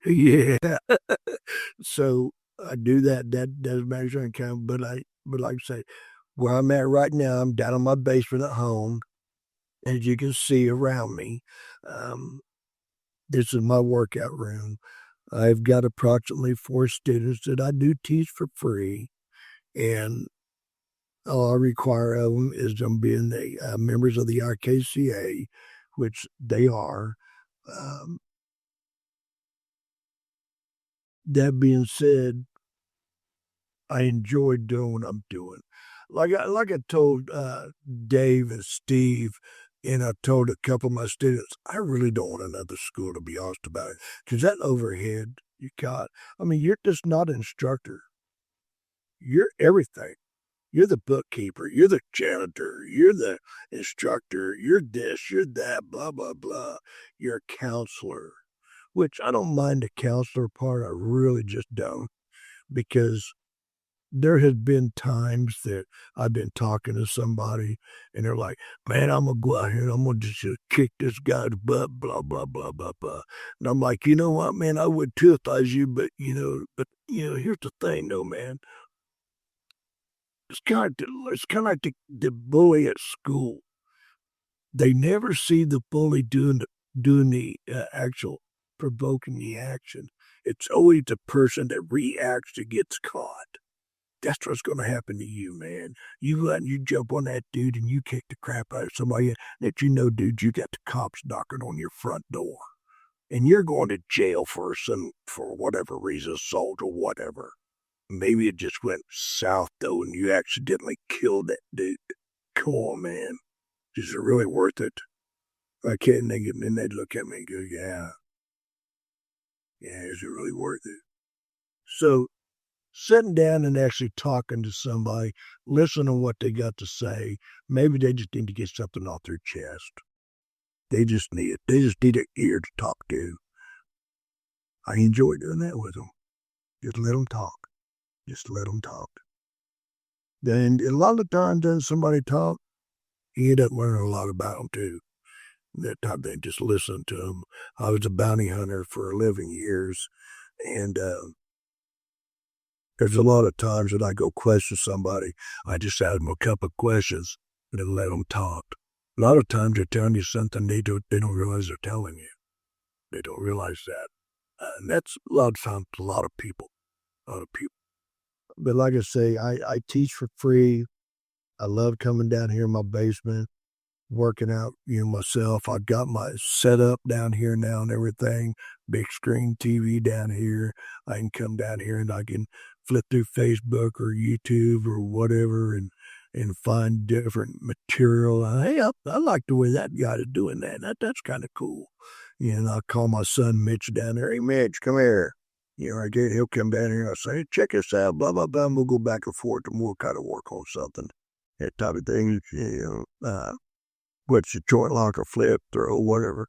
So, yeah. So I do that. That does measure income. But like I say, where I'm at right now, I'm down in my basement at home. As you can see around me, this is my workout room. I've got approximately 4 students that I do teach for free, and all I require of them is them being members of the RKCA, which they are. That being said, I enjoy doing what I'm doing. Like I told Dave and Steve, and I told a couple of my students, I really don't want another school, to be honest about it, because that overhead you got. I mean, you're just not an instructor. You're everything. You're the bookkeeper. You're the janitor. You're the instructor. You're this. You're that. Blah blah blah. You're a counselor, which I don't mind the counselor part. I really just don't, because there has been times that I've been talking to somebody and they're like, man, I'm going to go out here and I'm going to just kick this guy's butt, blah, blah, blah, blah, blah. And I'm like, you know what, man, I would too if I was you, but here's the thing though, man. It's kind of like the bully at school. They never see the bully doing the actual provoking the action. It's always the person that reacts that gets caught. That's what's going to happen to you, man. You jump on that dude and you kick the crap out of somebody that dude, you got the cops knocking on your front door. And you're going to jail for whatever reason, assault or whatever. Maybe it just went south, though, and you accidentally killed that dude. Come on, man. Is it really worth it? I can't think of it, and they'd look at me and go, yeah. Yeah, is it really worth it? So, sitting down and actually talking to somebody, listening to what they got to say, maybe they just need to get something off their chest. They just need it. They just need an ear to talk to. I enjoy doing that with them. Just let them talk. Just let them talk. Then a lot of times, when somebody talk, you end up learning a lot about them too. That type of thing, just listen to them. I was a bounty hunter for 11 years, and there's a lot of times that I go question somebody. I just ask them a couple of questions and then let them talk. A lot of times they're telling you something they don't realize they're telling you. They don't realize that. And that's a lot of times a lot of people. But like I say, I teach for free. I love coming down here in my basement. working out, myself. I got my setup down here now and everything. Big screen TV down here. I can come down here and I can flip through Facebook or YouTube or whatever and find different material. Hey, I like the way that guy is doing that. That's kind of cool. I call my son Mitch down there. Hey, Mitch, come here. He'll come down here and I'll say, check this out, blah, blah, blah. And we'll go back and forth and we'll kind of work on something. That type of thing, what's your joint lock or flip, throw, whatever.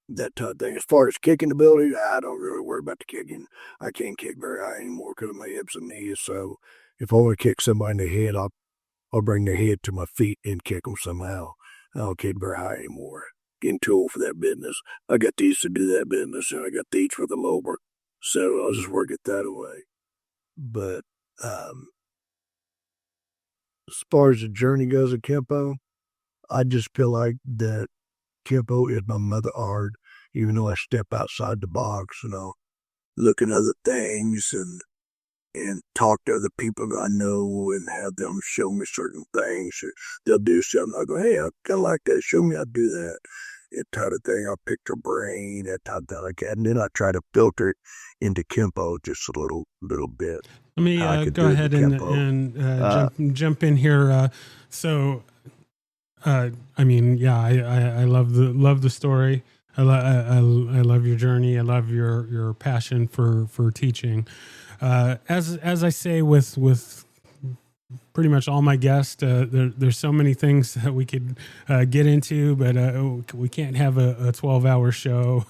That type of thing. As far as kicking ability, I don't really worry about the kicking. I can't kick very high anymore because of my hips and knees. So if I want to kick somebody in the head, I'll bring their head to my feet and kick them somehow. I don't kick very high anymore. Getting too old for that business. I got these to do that business, and I got these for them over. So I'll just work it that way. But as far as the journey goes at Kempo, I just feel like that Kempo is my mother art, even though I step outside the box, look at other things and talk to other people I know and have them show me certain things. They'll do something. I go, hey, I kind of like that. Show me how to do that. That type of thing. I'll pick their brain, that type of thing like that. And then I try to filter it into Kempo just a little bit. Let me go ahead and jump in here. I love the story. I love your journey. I love your passion for teaching. As I say with pretty much all my guests, there's so many things that we could get into, but we can't have a 12-hour show.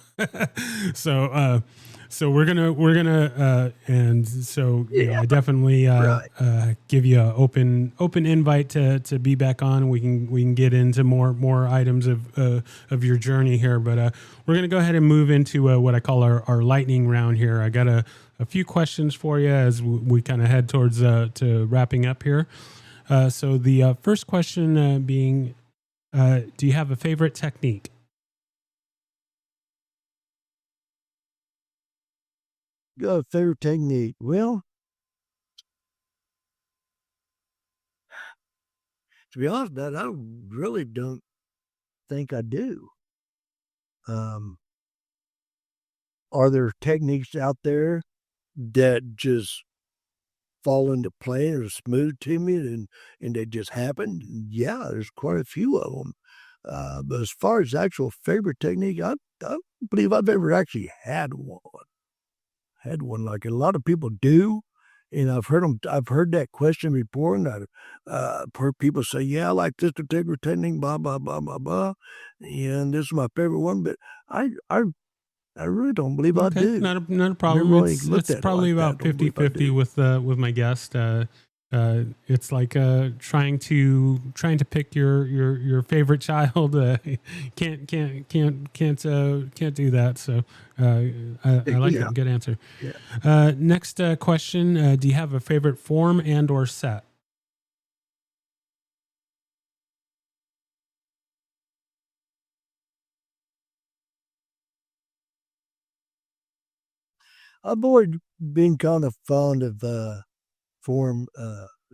So we're gonna and so I definitely give you an open invite to be back on. We can get into more items of your journey here, but we're gonna go ahead and move into what I call our lightning round here. I got a few questions for you as we kind of head towards to wrapping up here. So the first question being, do you have a favorite technique? Favorite technique? Well, to be honest, I really don't think I do. Are there techniques out there that just fall into place or smooth to me and they just happen? Yeah, there's quite a few of them. But as far as actual favorite technique, I don't believe I've ever actually had one. Like a lot of people do, and I've heard that question before, and I've heard people say, yeah, I like this particular technique, blah, blah, blah, blah, blah, and this is my favorite one, but I really don't believe I do. Not a problem. Really it's probably about 50-50 with my guest. It's like trying to pick your favorite child. Can't do that. So I like it. Good answer. Yeah. Next question: do you have a favorite form and or set? I've always been kind of fond of form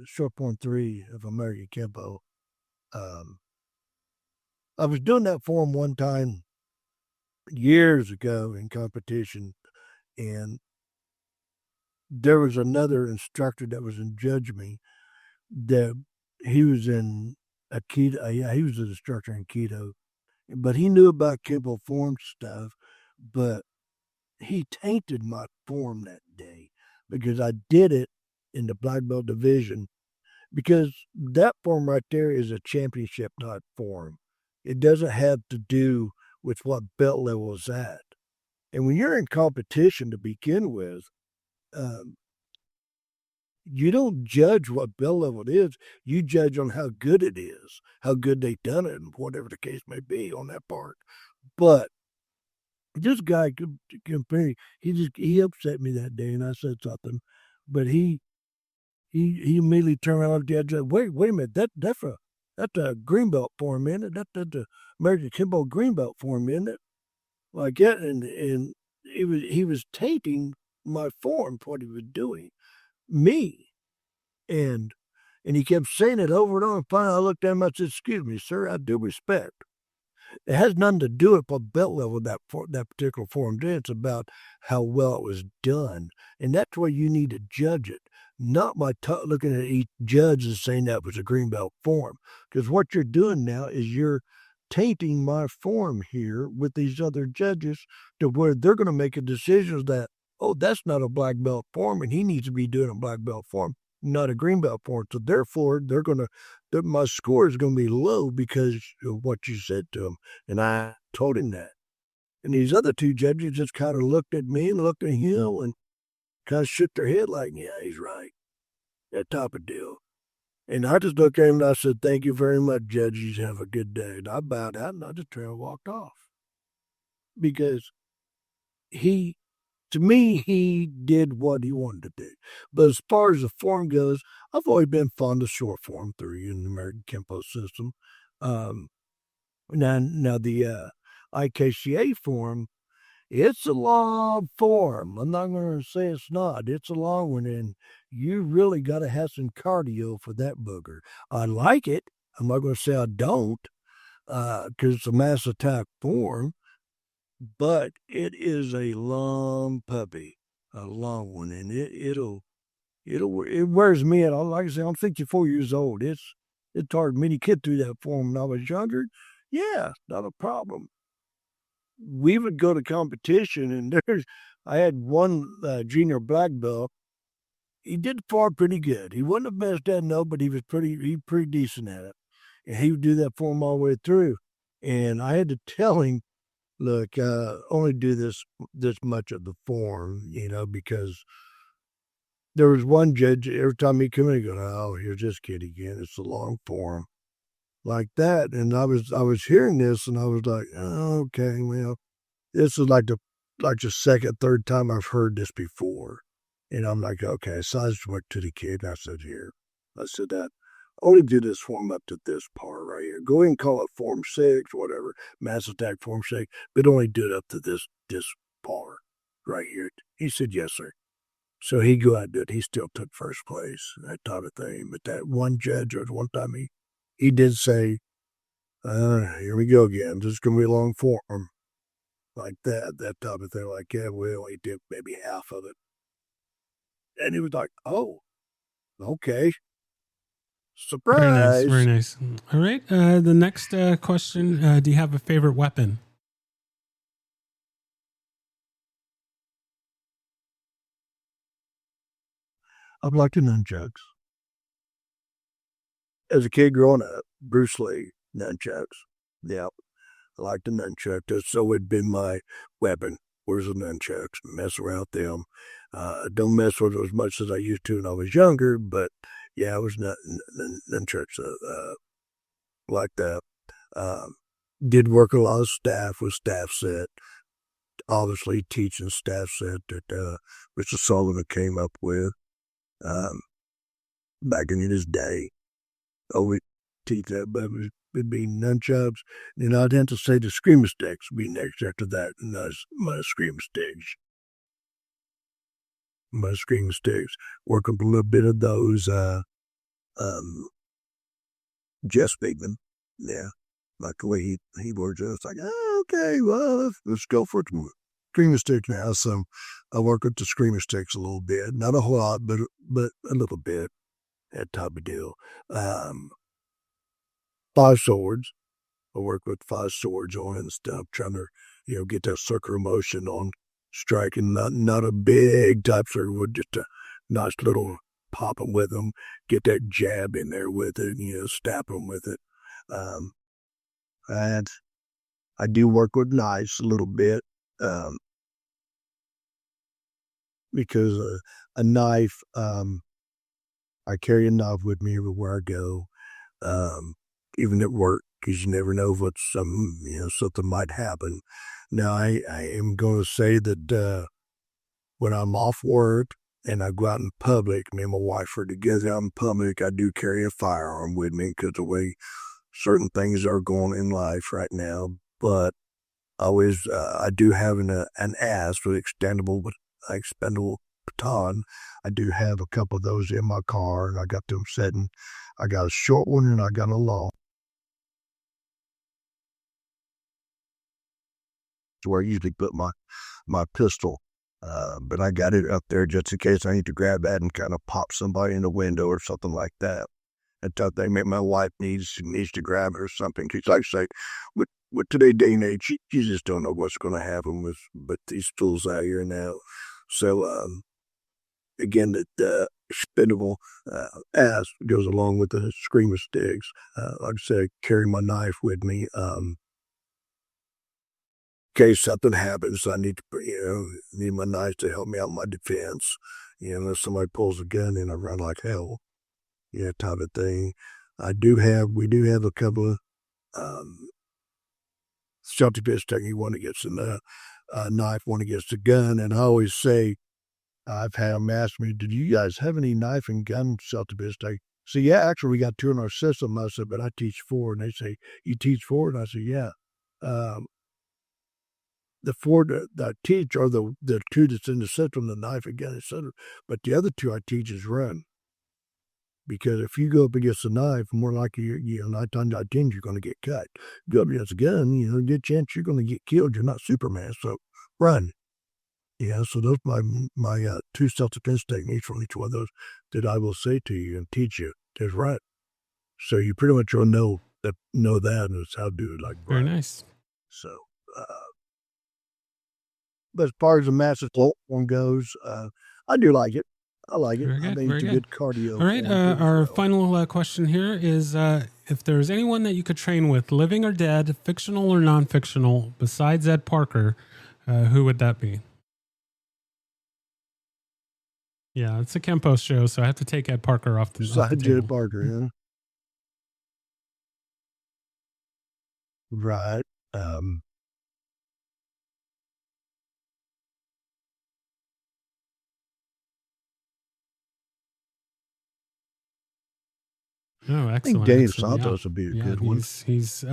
short form 3 of American Kempo. I was doing that form one time years ago in competition, and there was another instructor that was in judge me that he was in Aikido. Yeah, he was an instructor in Aikido, but he knew about Kempo form stuff, but he tainted my form that day because I did it in the black belt division, because that form right there is a championship type form. It doesn't have to do with what belt level is at. And when you're in competition to begin with, you don't judge what belt level it is. You judge on how good it is, how good they've done it, and whatever the case may be on that part. But this guy, he upset me that day, and I said something, but he immediately turned around and said, wait a minute, that's a green belt form, isn't it? That's the American Kempo green belt form, isn't it? Like that, and he was tainting my form for what he was doing, me, and And he kept saying it over and over. And finally, I looked at him. I said, "Excuse me, sir. I do respect. It has nothing to do with what belt level that particular form did. It's about how well it was done, and that's where you need to judge it, not by looking at each judge and saying that was a green belt form. Because what you're doing now is you're tainting my form here with these other judges to where they're going to make a decision that, oh, that's not a black belt form, and he needs to be doing a black belt form, not a green belt form. So therefore, my score is going to be low because of what you said to him. And I told him that. And these other two judges just kind of looked at me and looked at him and kind of shook their head like, yeah, he's right. That type of deal. And I just looked at him and I said, "Thank you very much, judges. Have a good day." And I bowed out and I just turned and walked off. Because to me, he did what he wanted to do. But as far as the form goes, I've always been fond of short form 3 in the American Kempo system. Now the IKCA form, it's a long form. I'm not going to say it's not. It's a long one, and you really got to have some cardio for that booger. I like it. I'm not going to say I don't, because it's a mass attack form. But it is a long puppy, a long one, and it wears me out. Like I say, I'm 54 years old. It's hard for me to get through that form when I was younger. Yeah, not a problem. We would go to competition, and I had one junior black belt. He did form pretty good. He wasn't the best at it, but he was pretty decent at it. And he would do that form all the way through. And I had to tell him, "Look, only do this much of the form, because there was one judge, every time he come in, he goes, 'Oh, here's this kid again. It's a long form.' Like that." And I was hearing this and I was like, "Oh, okay, well, this is like the second, third time I've heard this before." And I'm like, okay. So I just went to the kid and I said, "Here," I said, "that only do this form up to this part right here. Go ahead and call it form 6, whatever, mass attack form 6, but only do it up to this part right here." He said, "Yes, sir." So he go out and do it. He still took first place, that type of thing. But that one judge, or one time he did say, "Here we go again. This is going to be a long form." Like that type of thing. Like, yeah, we only did maybe half of it. And he was like, "Oh, okay. Surprise." Very nice. All right. The next question, do you have a favorite weapon? I've liked the nunchucks. As a kid growing up, Bruce Lee, nunchucks. Yeah, I liked the nunchucks. That's always been my weapon. Where's the nunchucks? Mess around with them. Don't mess with them as much as I used to when I was younger, but yeah, I was not nunchucks like that. Did work a lot of staff with staff set. Obviously, teaching staff set that Mr. Sullivan came up with back in his day. Always teach that, but it'd be nunchucks. And I'd have to say the screamer sticks would be next after that. And that's my screamer sticks. My screamer sticks. Work up a little bit of those. Jess Bigman. Yeah. Like the way he works it. It's like, oh, okay, well, let's go for it. Screamer sticks now. So I work with the screamer sticks a little bit. Not a whole lot, but a little bit. That type of deal. 5 swords. I work with 5 swords on it and stuff, trying to, get that circular motion on striking. Not a big type circle, just a nice little popping with them. Get that jab in there with it, stab them with it. And I do work with knives a little bit, because a knife, I carry a knife with me everywhere I go, even at work, because you never know what something might happen. Now, I am going to say that when I'm off work and I go out in public, me and my wife are together out in public, I do carry a firearm with me because the way certain things are going in life right now. But I do have an ass with expendable baton. I do have a couple of those in my car, and I got them sitting. I got a short one and I got a long. Where I usually put my pistol. But I got it up there just in case I need to grab that and kind of pop somebody in the window or something like that. That's the thing. Maybe my wife needs to grab it or something. Because like I say, with today's day and age, you just don't know what's going to happen with these tools out here now. So again, the expendable ass goes along with the screamer sticks. Like I said, I carry my knife with me. In case something happens, I need to, need my knife to help me out in my defense. If somebody pulls a gun in, I run like hell. Type of thing. We do have a couple of self-defense technique. One against the knife, one against the gun. And I always say, I've had them ask me, "Did you guys have any knife and gun self-defense technique?" So yeah, actually we got 2 in our system. I said, but I teach 4. And they say, "You teach 4?" And I said, yeah. The 4 that I teach are the 2 that's in the system, the knife and gun, etc. But the other 2 I teach is run. Because if you go up against a knife, more likely, 9 times out of 10, you're going to get cut. Go up against a gun, good chance you're going to get killed. You're not Superman, so run. So those are my 2 self-defense techniques from each one of those that I will say to you and teach you. There's run. So you pretty much will know that and it's how to do it like Very run. nice. So, but as far as the massive one goes, I do like it. I like it. Very good, I mean, it's a good cardio. All right. Our final question here is if there's anyone that you could train with, living or dead, fictional or non-fictional, besides Ed Parker, who would that be? Yeah, it's a Kempo show, so I have to take Ed Parker off the Besides table. Ed Parker, yeah. Right. Oh, I think excellent. Dave excellent. Santos would be a good one. He's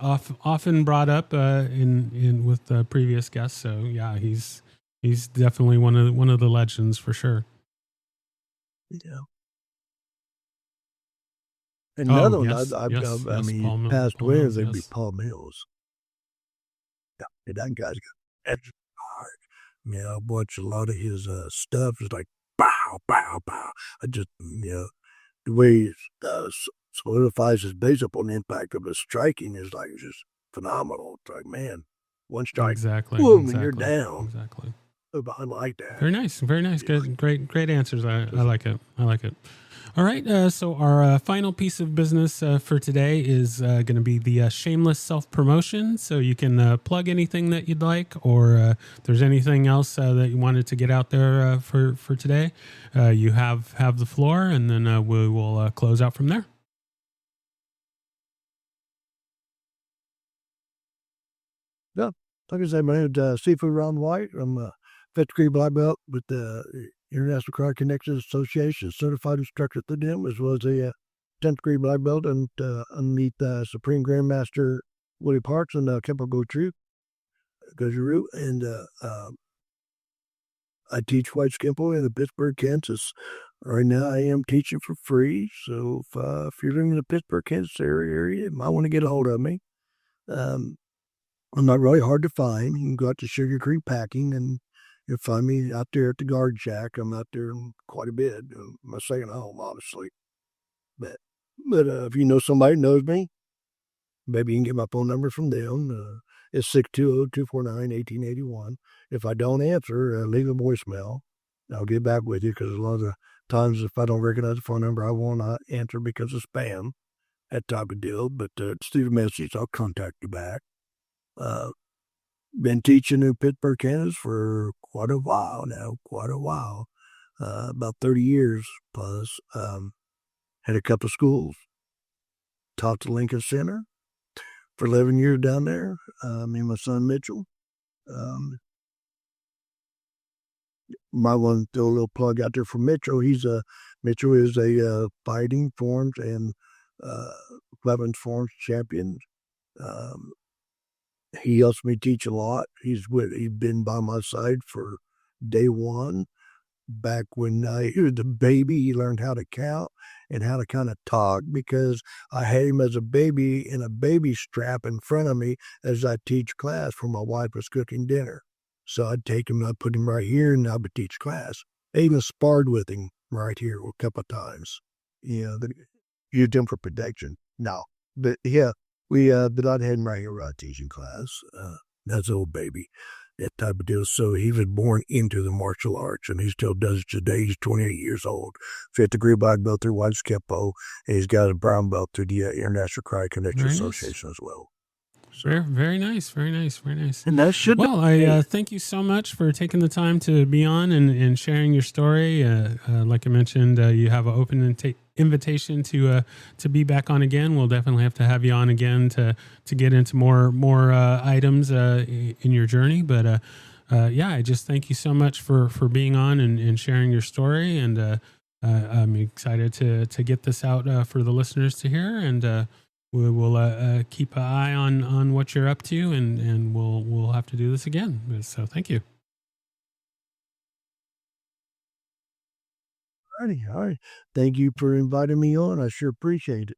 often brought up in with previous guests. So yeah, he's definitely one of the legends for sure. Yeah. Another one, yes, I mean, Paul he passed away, Mills, they'd be yes. Paul Mills. Yeah, that guy's got extra hard. I watch a lot of his stuff. It's like, bow, bow, bow. I just, the way he solidifies his base upon the impact of his striking is like just phenomenal. It's like, man, one strike, Exactly. boom, and you're down. Exactly. I like that. Very nice. Very nice. Good. Great answers. I like it. All right. So our final piece of business for today is going to be the shameless self-promotion. So you can plug anything that you'd like, or if there's anything else that you wanted to get out there for today, you have the floor, and then we will close out from there. Yeah. Like I said, my name is Seafood Ron White. I'm a 5th degree black belt with the International Karate Connections Association, certified instructor through them, as well as a 10th degree black belt and underneath Supreme Grandmaster Willie Parks and Kempo Goju-Ryu. And I teach White Kempo in Pittsburgh, Kansas. Right now, I am teaching for free. So if you're living in the Pittsburgh, Kansas area, you might want to get a hold of me. I'm not really hard to find. You can go out to Sugar Creek Packing and you'll find me out there at the guard shack. I'm out there quite a bit. My second home, honestly. But if you know somebody who knows me, maybe you can get my phone number from them. It's 620-249-1881. If I don't answer, leave a voicemail. I'll get back with you because a lot of times if I don't recognize the phone number, I will not answer because of spam, that type of deal. But leave a message. I'll contact you back. Been teaching in Pittsburgh, Kansas for quite a while now, about 30 years plus. Had a couple of schools. Taught the Lincoln Center for 11 years down there. Me and my son Mitchell. Might want to throw a little plug out there for Mitchell. Mitchell is a fighting forms and weapons forms champion. He helps me teach a lot. He's been by my side for day one, back when he was a baby. He learned how to count and how to kind of talk because I had him as a baby in a baby strap in front of me as I teach class for my wife was cooking dinner. So I'd take him, I'd put him right here, and I would teach class. I even sparred with him right here a couple of times. Used him for protection. No, but yeah, but I'd had him right here teaching class. That's old baby, that type of deal. So he was born into the martial arts, and he still does it today. He's 28 years old, 5th degree black belt through White's Kempo, and he's got a brown belt through the International Karate Connection Association as well. Very, very nice, very nice, very nice. And that should. Well, I thank you so much for taking the time to be on and sharing your story. Like I mentioned, you have an open invitation to be back on again. We'll definitely have to have you on again to get into more items in your journey. But yeah, I just thank you so much for being on and sharing your story. And I'm excited to get this out for the listeners to hear. And we will keep an eye on what you're up to, and we'll have to do this again. So thank you. All right. Thank you for inviting me on. I sure appreciate it.